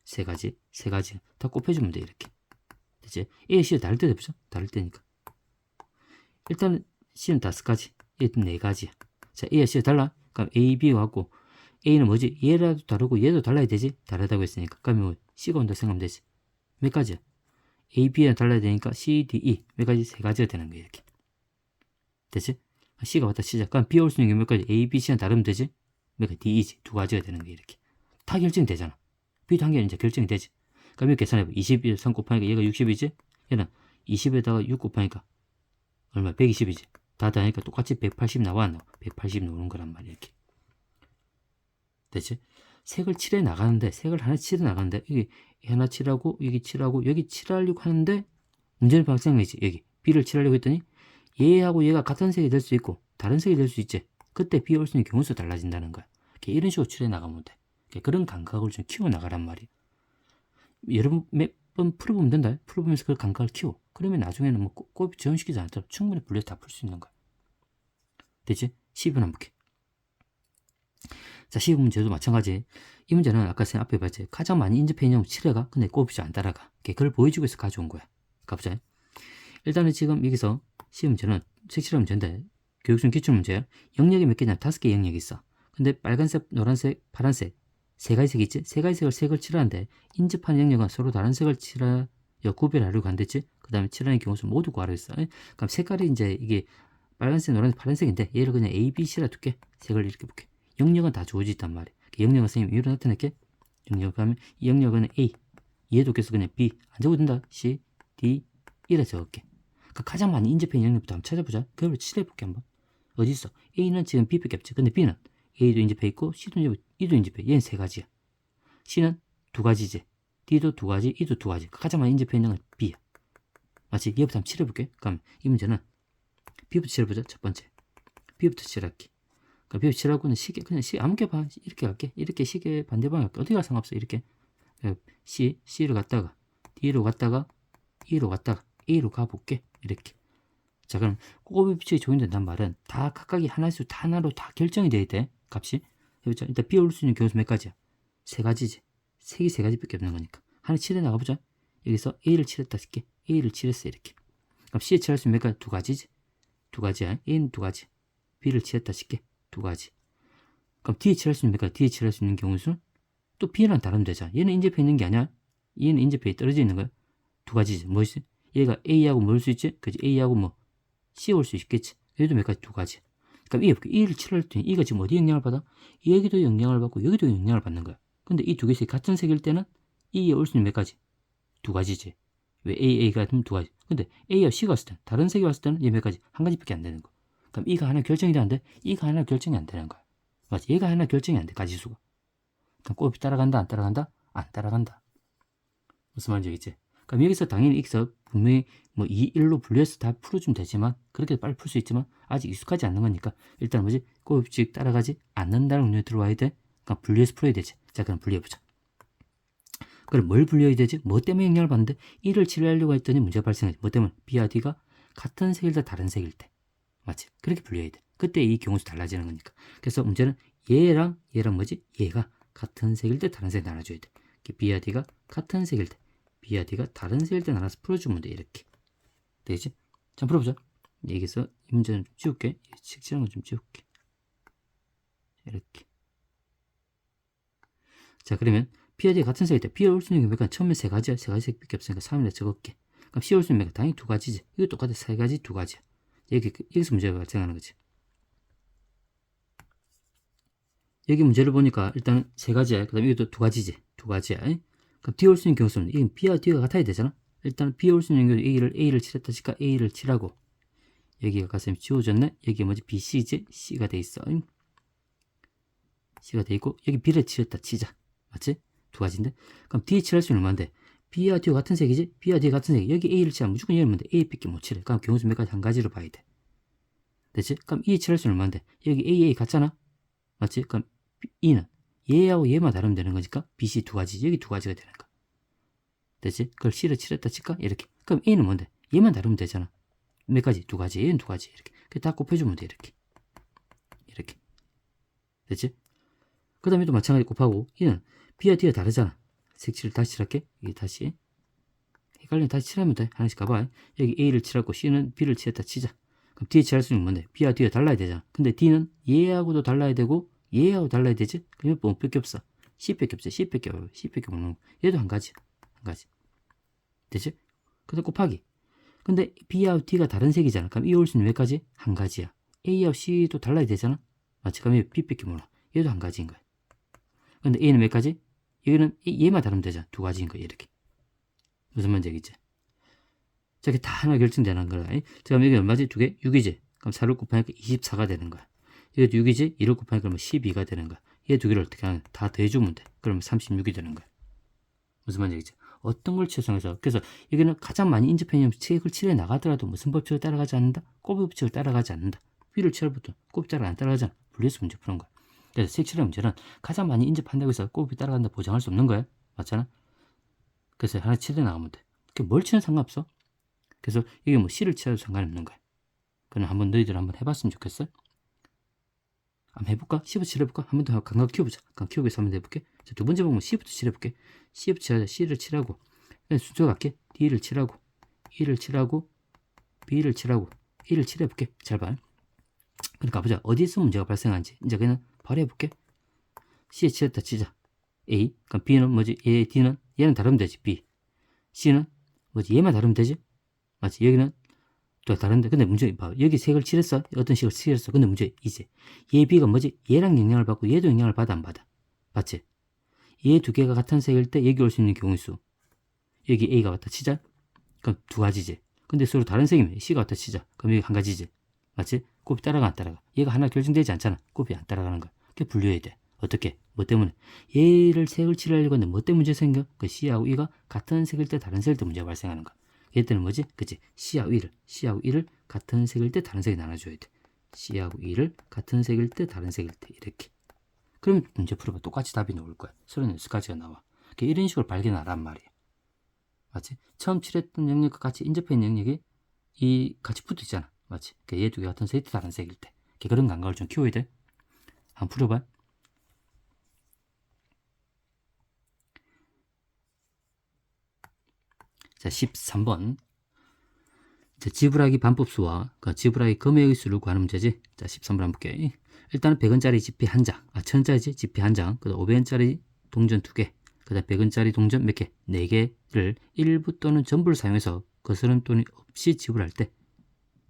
3가지, 3가지. 다 곱해주면 돼, 이렇게. 그치? A, C가 다를 때도 없죠? 다를 때니까. 일단 C는 5가지, 얘는 4가지야. 자, A와 C가 달라? 그럼 A, B가 같고, A는 뭐지? 얘라도 다르고 얘도 달라야 되지? 다르다고 했으니까. 그러면 뭐 C가 온다 생각하면 되지. 몇 가지야? A, B랑 달라야 되니까 C, D, E. 몇 가지? 3가지가 되는 거야, 이렇게. 되지? C가 왔다 치자. 그럼 B 올 수 있는 게 몇 가지? A, B, C랑 다르면 되지? 몇 가지? D, E지. 2가지가 되는 거야, 이렇게. 다 결정이 되잖아. B도 한 개는 이제 결정이 되지. 그럼 이렇게 계산해봐. 20에 3 곱하니까 얘가 60이지? 얘는 20에다가 6 곱하니까 얼마? 120이지. 다 더하니까 똑같이 180 나와 안 나와? 180 나오는 거란 말이야, 이렇게. 되지? 색을 칠해 나가는데, 색을 하나 칠해 나가는데, 여기 하나 칠하고, 여기 칠하고, 여기 칠하려고 하는데, 문제는 발생이지. 여기 B를 칠하려고 했더니, 얘하고 얘가 같은 색이 될 수 있고, 다른 색이 될 수 있지. 그때 B 올 수 있는 경우수 달라진다는 거야. 이런 식으로 칠해 나가면 돼. 그런 감각을 좀 키워 나가란 말이야. 여러분 몇 번 풀어보면 된다. 풀어보면서 그 감각을 키워. 그러면 나중에는 뭐 꼭 지원시키지 않더라도 충분히 분리해서 다 풀 수 있는 거야. 되지? 12번 한번 볼게. 자, 12문제도 마찬가지. 이 문제는 아까 쌤 앞에 봤지. 가장 많이 인접해 있는 7회가 근데 곱이 안 따라가. 그걸 보여주고 해서 가져온 거야. 가보자. 일단은 지금 여기서 12문제는 색칠한 문제인데 교육중 기출문제야. 영역이 몇 개냐? 5개 영역이 있어. 근데 빨간색, 노란색, 파란색 3가지 색이 있지? 3가지 색을 칠하는데 인접하는 영역은 서로 다른 색을 칠하 구별하려고 한댔지? 그 다음에 칠하는 경우수 모두 구하라고 했어. 그럼 색깔이 이제 이게 빨간색, 노란색, 파란색인데 얘를 그냥 A, B, C라 둘게. 색을 이렇게 볼게. 영역은 다 주어져 있단 말이야. 영역은 선생님 이유로 나타낼게. 영역 하면 이 영역은 A, 얘도 계속 그냥 B 안 적어도 된다. C, D, E라 적을게. 그 가장 많이 인접해 있는 영역부터 한번 찾아보자. 그걸 칠해볼게 한번. 어디 있어? A는 지금 B밖에 없지. 근데 B는 A도 인접해 있고 C도 인접해, E도 인접해. 얘는 3가지야. C는 2가지지. D도 2가지, E도 2가지. 가장 많이 인접해 있는 건 B야. 맞지? 얘부터 한번 칠해볼게. 그럼 이 문제는 B부터 칠해보자. 첫 번째. B부터 칠할게. 그러니까 B부터 칠하고는 시계, 그냥 아무 게 봐. 이렇게 갈게. 이렇게 시계 반대 방향 갈게. 어디가 상관없어. 이렇게. C로 갔다가, D로 갔다가, E로 갔다가, A로 가볼게. 이렇게. 자, 그럼 꼬꼬비 비추기 적용된다는 말은 다 각각이 하나씩 다 하나로 다 결정이 돼야 돼. 값이. 해보자. 일단 B 올 수 있는 경우수 몇 가지야? 3가지지. 색이 3가지밖에 없는 거니까. 하나 칠해 나가보자. 여기서 A를 칠했다 쓸게. A를 칠했어. 이렇게. 그럼 C에 칠할 수 있는 몇 가지? 2가지지. 2가지야. A는 2가지. B를 칠했다 쓸게. 2가지. 그럼 D에 칠할 수 있는 몇 가지? D에 칠할 수 있는 경우수는 또 B랑 다르면 되잖아. 얘는 인접해 있는 게 아니야. 얘는 인접해 떨어져 있는 거야. 2가지지. 뭐 있어? 얘가 A하고 뭘 수 있지? 그지? A하고 뭐 C 올 수 있겠지. 얘도 몇 가지? 2가지. 그럼 E를 칠할 때 E가 지금 어디 영향을 받아? 여기도 영향을 받고 여기도 영향을 받는 거야. 근데 이 두 개씩 같은 색일 때는 E에 올 수 있는 몇 가지? 2가지지. 왜 A가 되면 2가지. 근데 A와 C가 왔을 때 다른 색이 왔을 때는 얘 몇 가지? 한 가지밖에 안 되는 거. 그럼 E가 하나 결정이 되는데 E가 하나 결정이 안 되는 거야. 맞지? 얘가 하나 결정이 안 돼. 가지수가. 그럼 곱이 따라간다? 안 따라간다? 안 따라간다. 무슨 말인지 알겠지? 그럼 여기서 당연히 여기서 분명히 뭐 2, 1로 분류해서 다 풀어주면 되지만 그렇게 빨리 풀 수 있지만 아직 익숙하지 않는 거니까 일단 뭐지? 곱식 따라가지 않는다는 논리에 들어와야 돼. 그러니까 분류해서 풀어야 되지. 자, 그럼 분류해보자. 그럼 뭘 분류해야 되지? 뭐 때문에 영향을 받는데 1을 칠하려고 했더니 문제가 발생하지. 뭐 때문에? B와 D가 같은 색일 때 다른 색일 때. 맞지? 그렇게 분류해야 돼. 그때 이 경우수 달라지는 거니까. 그래서 문제는 얘랑 뭐지? 얘가 같은 색일 때 다른 색 나눠줘야 돼. B와 D가 같은 색일 때 B와 D가 다른 색일 때 나눠서 풀어주면 돼. 이렇게 되겠지? 자, 풀어보자. 여기서 이 문제는 좀 지울게. 색칠한 건 좀 지울게. 이렇게. 자, 그러면 B와 D가 같은 색일 때 B가 올 수 있는 게 몇 가지? 처음에 3가지야. 3가지 색밖에 없으니까 3이라 적을게. 그럼 C 올 수 있는 몇 가지? 당연히 2가지지. 이거 똑같아. 3가지, 2가지야. 여기서 문제가 발생하는 거지. 여기 문제를 보니까 일단 3가지야. 그 다음에 이것도 2가지지. 2가지야. 그럼 D 올 수 있는 경우수는 이건 B와 D가 같아야 되잖아. 일단 B 올 수 있는 경우 A를 칠했다 치니까 A를 칠하고 여기가 가슴이 지워졌네. 여기 뭐지? B, C지? C가 돼 있어. C가 돼 있고 여기 B를 칠했다 치자. 맞지? 두 가지인데 그럼 D에 칠할 수 있는 얼마인데 B와 D가 같은 색이지? B와 D가 같은 색 여기 A를 칠하면 무조건 얘는 뭔데? A밖에 못 칠해. 그럼 경우수 몇 가지? 한 가지로 봐야 돼. 됐지? 그럼 E에 칠할 수 있는 얼마인데 여기 A 같잖아? 맞지? 그럼 E는 얘하고 얘만 다르면 되는 거니까 B, C 두 가지 여기 두 가지가 되는 거야. 됐지? 그걸 C를 칠했다 칠까? 이렇게. 그럼 A는 뭔데? 얘만 다르면 되잖아. 몇 가지? 두 가지. 얘는 두 가지. 이렇게. 다 곱해주면 돼. 이렇게. 이렇게. 됐지? 그 다음에 또 마찬가지 곱하고 얘는 B와 D가 다르잖아. 색칠을 다시 칠할게. 이게 다시 헷갈리면 다시 칠하면 돼. 하나씩 가봐. 여기 A를 칠하고 C는 B를 칠했다 치자. 그럼 D에 칠할 수 있는 건 뭔데? B와 D가 달라야 되잖아. 근데 D는 얘하고도 달라야 되고 얘하고 달라야 되지? 그럼 몇 밖에 없어? C밖에 없어. C밖에 없어. C밖에 없는 거. 얘도 한 가지. 한 가지. 되지? 근데 곱하기. 근데 B하고 D가 다른 색이잖아. 그럼 이 올 수 있는 몇 가지? 한 가지야. A하고 C도 달라야 되잖아. 맞지? 그럼 B밖에 몰라. 얘도 한 가지인 거야. 근데 A는 몇 가지? 여기는 얘만 다르면 되잖아. 두 가지인 거야. 이렇게. 무슨 말인지 알겠지? 저게 다 하나 결정되는 거야. 자, 그럼 여기 얼마지? 두 개? 6이지? 그럼 4를 곱하니까 24가 되는 거야. 여기도 6이지? 1을 곱하니까 그러면 12가 되는 거야. 얘 두 개를 어떻게 하냐? 다 더해주면 돼. 그러면 36이 되는 거야. 무슨 말인지 알겠지? 어떤 걸 최소화해서. 그래서 여기는 가장 많이 인접해내면 책을 칠해 나가더라도 무슨 법칙을 따라가지 않는다? 꼬비 법칙을 따라가지 않는다. B를 칠부터 꼬비 따라 안 따라가잖아. 분리해서 문제 푸는 거야. 그래서 색칠의 문제는 가장 많이 인접한다고 해서 꼬비 따라간다 보장할 수 없는 거야. 맞잖아? 그래서 하나 칠해 나가면 돼. 뭘 치는 상관없어. 그래서 이게 뭐 C를 칠해도 상관없는 거야. 그럼 한번 너희들 한번 해봤으면 좋겠어. 한번 해볼까? C부터 칠해볼까? 한 번 더 감각 키워보자. 감각 키우기 위해서 한번 해볼게. 자, 두 번째 방법 C부터 칠해볼게. C부터 칠하자. C를 칠하고 순서가 갈게. D를 칠하고 E를 칠하고 B를 칠하고 E를 칠해볼게. 잘 봐. 그럼 가보자. 어디에서 문제가 발생하는지. 이제 그냥 바로 해볼게. C에 칠했다 치자. A. 그럼 B는 뭐지? 얘, D는 얘는 다르면 되지. B. C는 뭐지? 얘만 다르면 되지? 맞지? 여기는 또 다른데. 근데 문제 봐. 여기 색을 칠했어. 어떤 식을 칠했어. 근데 문제 이제 얘 B가 뭐지? 얘랑 영향을 받고 얘도 영향을 받아 안 받아? 맞지? 얘 두 개가 같은 색일 때 여기 올 수 있는 경우의 수. 여기 A가 같다 치자. 그럼 두 가지지. 근데 서로 다른 색이면 C가 같다 치자. 그럼 여기 한 가지지. 맞지? 곱이 따라가 안 따라가? 얘가 하나 결정되지 않잖아. 곱이 안 따라가는 거야. 그게 분류해야 돼. 어떻게? 뭐 때문에? 얘를 색을 칠하려고 하는데 뭐 때문에 문제 생겨? 그 C하고 E가 같은 색일 때 다른 색일 때 문제가 발생하는 거야. 얘 때는 뭐지? 그치? C하고 E를 같은 색일 때 다른 색이 나눠줘야 돼. C하고 E를 같은 색일 때 다른 색일 때 이렇게. 그럼 문제 풀어봐. 똑같이 답이 나올 거야. 36가지가 나와. 이런 식으로 발견하란 말이야. 맞지? 처음 칠했던 영역과 같이 인접한 영역이 이 같이 붙어 있잖아. 맞지? 얘 두 개 같은 색일 때 다른 색일 때. 그런 감각을 좀 키워야 돼. 한번 풀어봐. 자, 13번. 자, 지불하기 반법수와 지불하기 금액의 수를 구하는 문제지. 자, 13번 한번 볼게. 일단은 100원짜리 지폐 한 장, 1000원짜리 지폐 한 장, 그 다음 500원짜리 동전 2개, 그 다음 100원짜리 동전 몇 개? 4개를 일부 또는 전부를 사용해서 거스른 돈이 없이 지불할 때,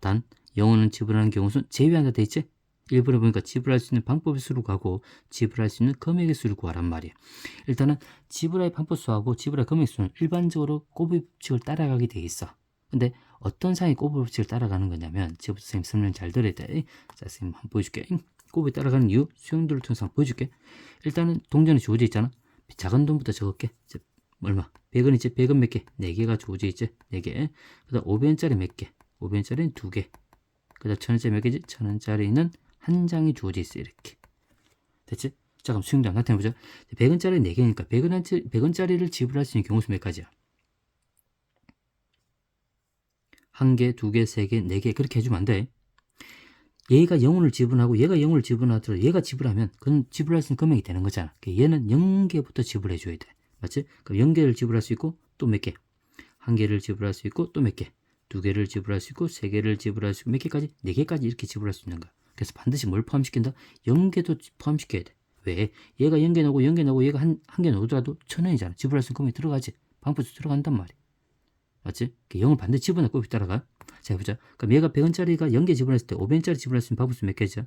단, 영원은 지불하는 경우는 제외한다 돼 있지? 일부러 보니까 지불할 수 있는 방법의 수를 구하고 지불할 수 있는 금액의 수를 구하란 말이야. 일단은 지불할 방법수하고 지불할 금액 수는 일반적으로 곱비 법칙을 따라가게 돼 있어. 근데 어떤 상황이 곱비 법칙을 따라가는 거냐면 지금부터 선생님 설명 잘 들어야 돼. 자, 선생님 한번 보여줄게. 곱비 따라가는 이유 수용도를 통해서 한번 보여줄게. 일단은 동전이 주어져 있잖아. 작은 돈부터 적을게. 얼마? 100원이지? 100원 몇 개? 4개가 주어져 있지? 4개. 그 다음 500원짜리 몇 개? 500원짜리는 2개. 그 다음 1000원짜리 몇 개지? 1000원짜리는 한 장이 주어져 있어. 이렇게. 됐지? 자, 그럼 수용도 한번 나타내보자. 100원짜리 4개니까 100원짜리를 지불할 수 있는 경우수 몇 가지야? 1개, 2개, 3개, 4개 그렇게 해주면 안 돼. 얘가 0원을 지불하고 얘가 0원을 지불하더라도 얘가 지불하면 그건 지불할 수 있는 금액이 되는 거잖아. 얘는 0개부터 지불해줘야 돼. 맞지? 그럼 0개를 지불할 수 있고 또 몇 개? 1개를 지불할 수 있고 또 몇 개? 2개를 지불할 수 있고 3개를 지불할 수 있고 몇 개까지? 4개까지 이렇게 지불할 수 있는 거야. 그래서 반드시 뭘 포함시킨다? 0개도 포함시켜야 돼. 왜? 얘가 0개 나오고 0개 나오고 얘가 한 개 나오더라도 1000원이잖아. 지불할 수 있는 금액이 들어가지. 방법수 들어간단 말이야. 맞지? 0을 반드시 집어넣고 곱이 따라가. 자, 해보자. 그럼 얘가 100원짜리가 0개 지불했을 때 500원짜리 지불할 수 있는 방법수 몇 개죠?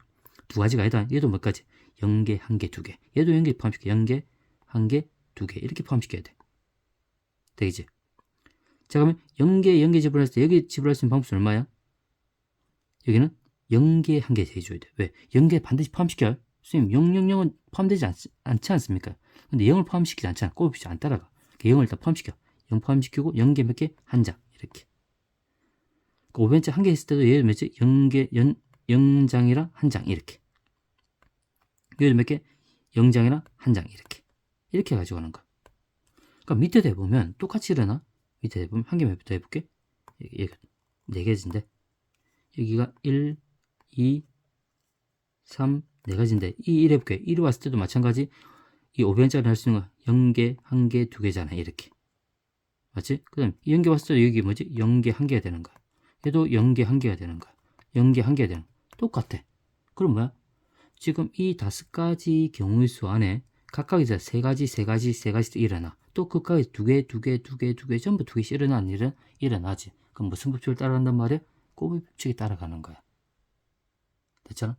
두 가지가 아니다. 얘도 몇 가지? 0개, 1개, 2개. 얘도 0개 포함시켜. 0개, 1개, 2개. 이렇게 포함시켜야 돼. 되겠지? 자, 그러면 0개 지불했을 때 여기 지불할 수 있는 방법수 얼마야? 여기는 0개, 1개 해줘야 돼. 왜? 0개 반드시 포함시켜요. 선생님, 000은 포함되지 않지 않습니까? 근데 0을 포함시키지 않잖아. 곱이 안 따라가. 0을 일단 포함시켜. 0 포함시키고 0개 몇 개? 한 장. 이렇게. 500원짜리 한 개 있을 때도 얘를 몇지? 0장이랑 한 장. 이렇게. 얘를 몇 개? 0장이랑 한 장. 이렇게. 이렇게 가지고 가는 거야. 그러니까 밑에 대보면 똑같이 일어나. 밑에 대보면 한 개만 더 해볼게. 여기 4개인데 여기가 1, 2, 3, 4가지인데 이 1 해볼게. 1이 왔을 때도 마찬가지 이 500원짜리 할 수 있는 거 0개, 1개, 2개잖아. 이렇게. 맞지? 그 다음 이 0개 왔을 때 여기 뭐지? 0개, 1개가 되는 거야. 얘도 0개, 1개가 되는 거야. 0개, 1개가 되는 거야. 똑같아. 그럼 뭐야? 지금 이 5가지 경우의 수 안에 각각에서 3가지, 3가지, 3가지 일어나. 또 각각에서 2개, 2개, 2개, 2개, 전부 2개씩 일어나는 일은 일어나지. 그럼 무슨 법칙을 따라간단 말이야? 꼬비 법칙이 따라가는 거야. 됐잖아?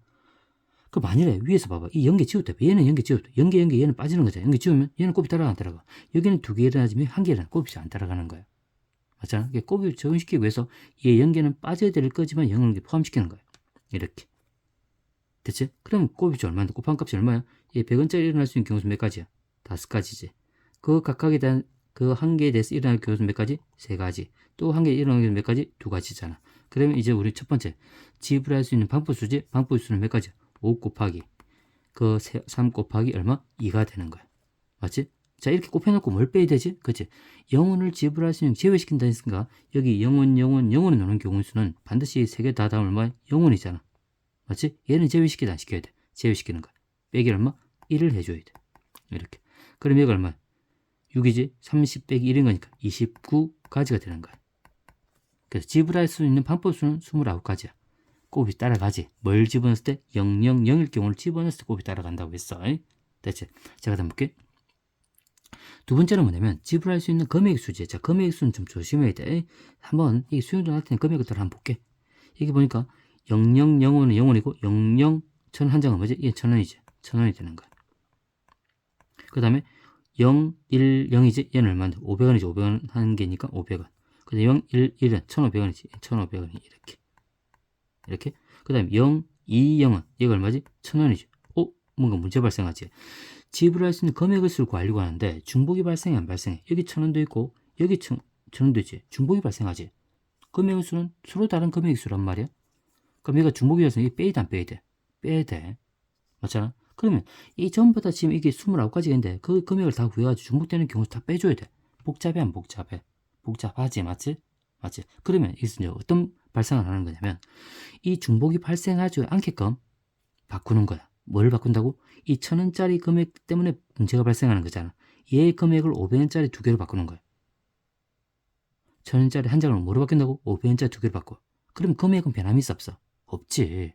그 만일에 위에서 봐봐. 이 연계 지웠다. 얘는 연계 지웠다. 연계 얘는 빠지는 거잖아. 연계 지우면 얘는 곱이 따라가 안 따라가. 여기는 2개 일어나지만 1개 일어나. 곱이 안 따라가는 거야. 맞잖아? 곱이 적용시키기 위해서 얘 연계는 빠져야 될 거지만 0을 포함시키는 거야. 이렇게. 됐지? 그럼 곱이 얼마인데? 곱한 값이 얼마야? 얘 100원짜리 일어날 수 있는 경우수 몇 가지야? 5가지지. 그 각각에 대한 그 한 개에 대해서 일어날 경우수 몇 가지? 3가지. 또 한 개에 일어나는 경우수 몇 가지? 2가지잖아. 그러면 이제 우리 첫 번째 지불할 수 있는 방법수지? 방법수는 몇 가지? 5 곱하기 그 3 곱하기 얼마? 2가 되는 거야. 맞지? 자, 이렇게 곱해놓고 뭘 빼야 되지? 그치? 영혼을 지불할 수 있는 제외시킨다 했으니까 여기 영혼이 나오는 경우 수는 반드시 3개 다 다음 얼마? 영혼이잖아. 맞지? 얘는 제외시키다 안 시켜야 돼. 제외시키는 거야. 빼기 얼마? 1을 해줘야 돼. 이렇게. 그럼 얘가 얼마야? 6이지? 30 빼기 1인 거니까 29가지가 되는 거야. 그래서 지불할 수 있는 방법수는 29가지야. 곱이 따라가지. 뭘 집어넣었을 때? 0, 0, 0일 경우를 집어넣었을 때 곱이 따라간다고 했어. 됐지? 자, 그 다음 볼게. 두 번째는 뭐냐면 지불할 수 있는 금액 수지. 자, 금액 수는 좀 조심해야 돼. 한번 이 수용도 나타낸 금액을 따라 한번 볼게. 여기 보니까 0, 0, 0원은 0원이고 0, 0, 1000 한 장은 뭐지? 이게 1000원이지. 1000원이 되는 거야. 그 다음에 0, 1, 0이지? 얘는 얼마인데? 500원이지. 500원 한 개니까 500원. 그 다음에 0, 1, 1은 1500원이지. 1500원이 이렇게. 이렇게. 그 다음에 0, 2, 0은 얘가 얼마지? 1000원이지. 뭔가 문제 발생하지. 지불할 수 있는 금액의 수를 구하려고 하는데 중복이 발생해 안 발생해? 여기 1000원도 있고 여기 1000원도 있지. 중복이 발생하지. 금액의 수는 서로 다른 금액의 수란 말이야. 그럼 얘가 중복이라서 이게 빼야 돼 안 빼야 돼? 빼야 돼. 맞잖아? 그러면 이 전부 다 지금 이게 29가지가 있는데 그 금액을 다 구해가지고 중복되는 경우 다 빼줘야 돼. 복잡해 안 복잡해? 복잡하지 맞지? 맞지? 그러면 여기서 이제 어떤 발생을 하는 거냐면 이 중복이 발생하지 않게끔 바꾸는 거야. 뭘 바꾼다고? 이 1000원짜리 금액 때문에 문제가 발생하는 거잖아. 얘 금액을 500원짜리 2개로 바꾸는 거야. 1000원짜리 한 장을 뭐로 바꾼다고? 500원짜리 2개로 바꿔. 그럼 금액은 변함이 있어 없어? 없지.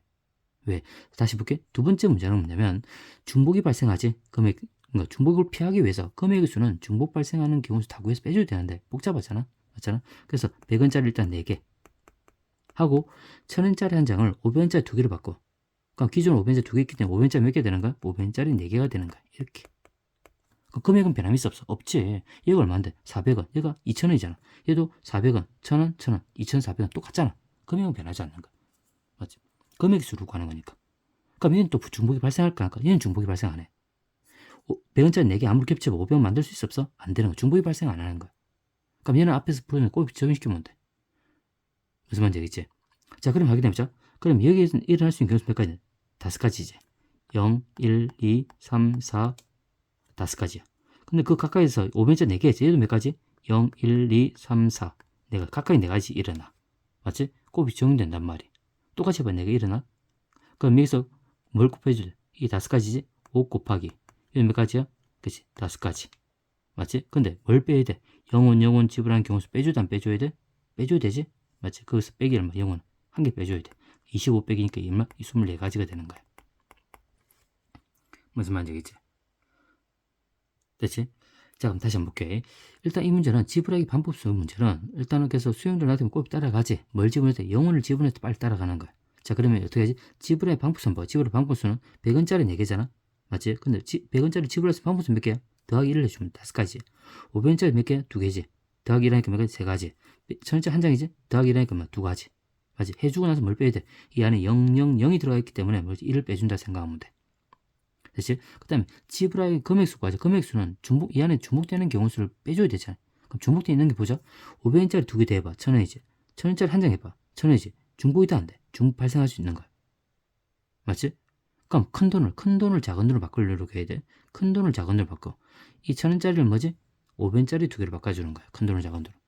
왜? 다시 볼게. 두 번째 문제는 뭐냐면 중복이 발생하지. 그러니까 중복을 피하기 위해서 금액의 수는 중복 발생하는 경우수 다 구해서 빼줘야 되는데 복잡하잖아. 맞잖아? 그래서 100원짜리 일단 4개 하고 1000원짜리 한 장을 500원짜리 2개로 바꿔. 그럼 기존 500원짜리 2개 있기 때문에 500원짜리 몇 개 되는 거야? 500원짜리 4개가 되는 거야. 이렇게. 금액은 변함이 있어 없어? 없지. 얘가 얼마인데? 400원. 얘가 2000원이잖아. 얘도 400원, 1000원, 1000원, 2400원 똑같잖아. 금액은 변하지 않는 거야. 맞지? 금액 수를 구하는 거니까. 그럼 얘는 또 중복이 발생할까? 할까? 얘는 중복이 발생 안 해. 100원짜리 4개 아무리 겹치면 500원 만들 수 있어 없어? 안 되는 거야. 중복이 발생 안 하는 거야. 그럼 얘는 앞에서 풀면 꼭 적용시키면 돼. 무슨 말인지 알겠지? 자, 그럼 확인해보자. 그럼 여기에서 일어날 수 있는 경우수 몇 가지? 5가지지. 0, 1, 2, 3, 4, 5가지야. 근데 그 가까이서 500원짜리 4개지. 얘도 몇 가지? 0, 1, 2, 3, 4. 내가 가까이 4가지 일어나. 맞지? 곱이 적용된단 말이야. 똑같이 해봐. 4개 일어나. 그럼 여기서 뭘 곱해주지? 이게 5가지지? 5 곱하기. 이게 몇 가지야? 그치? 5가지. 맞지? 근데 뭘 빼야 돼? 영혼 지불하는 경우수 빼줘도 안 빼줘야 돼? 빼줘야 되지? 맞지? 거기서 빼기 얼마? 영혼 한 개 빼줘야 돼. 25 빼기니까 얼마? 24가지가 되는 거야. 무슨 말인지 알겠지? 됐지? 자, 그럼 다시 한번 볼게. 일단 이 문제는 지불하기 방법수 문제는 일단은 계속 수용들 놔두면 꼭 따라가지. 뭘 지불할 때? 영혼을 지불할 때 빨리 따라가는 거야. 자, 그러면 어떻게 하지? 지불의 방법수는 뭐야? 지불의 방법수는 100원짜리 4개잖아? 맞지? 근데 100원짜리 지불할 수 방법수 몇 개야? 더하기 1을 해주면 5가지. 500원짜리 몇 개야? 2개지. 더하기 1하니까 몇 가지? 3가지. 1000원짜리 한 장이지? 더하기 1하니까 뭐 2가지. 맞지? 해주고 나서 뭘 빼야 돼? 이 안에 0, 0, 0이 들어가 있기 때문에 뭘 1을 빼준다 생각하면 돼. 됐지? 그 다음에 지브라의 금액수가 금액수는 이 안에 중복되는 경우수를 빼줘야 되잖아. 그럼 중복되어 있는 게 보자. 500원짜리 2개 대봐. 1000원이지. 1000원짜리 한 장 해봐. 1000원이지. 중복이 다 안 돼. 중복 발생할 수 있는 거야. 맞지? 그럼 큰 돈을 작은 돈으로 바꾸려고 해야 돼. 큰 돈을 작은 돈으로 바꿔. 이 1000원짜리를 뭐지? 500원짜리 2개로 바꿔주는 거야. 큰 돈을 작은 돈으로.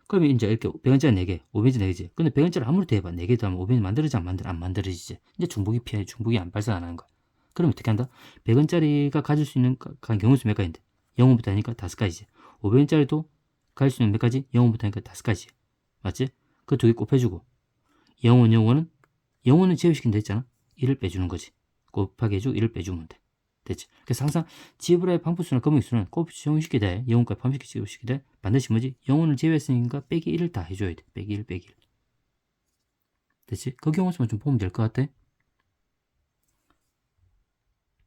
그러면 이제 이렇게 100원짜리 4개, 500원짜리 4개지. 근데 100원짜리 아무리 더해봐. 4개 더하면 500원 만들어지지 안 만들어지지. 이제 중복이 안 발생 안 하는 거야. 그럼 어떻게 한다? 100원짜리가 가질 수 있는 경우수 몇 가지인데? 0원부터 하니까 5가지지. 500원짜리도 가질 수 있는 몇 가지? 0원부터 하니까 5가지. 맞지? 그 2개 곱해주고 0원은 제외시킨다 했잖아. 1을 빼주는 거지. 곱하기 해주고 1을 빼주면 돼. 됐지? 그래서 항상 지브라의 방부수나 금액수는 꼭 적용시키게 돼. 0원까지 포함시키게 돼. 반드시 뭐지? 0원을 제외했으니까 빼기 1을 다 해줘야 돼. 빼기 1, 빼기 1. 됐지? 그 경우수만 좀 보면 될 것 같아.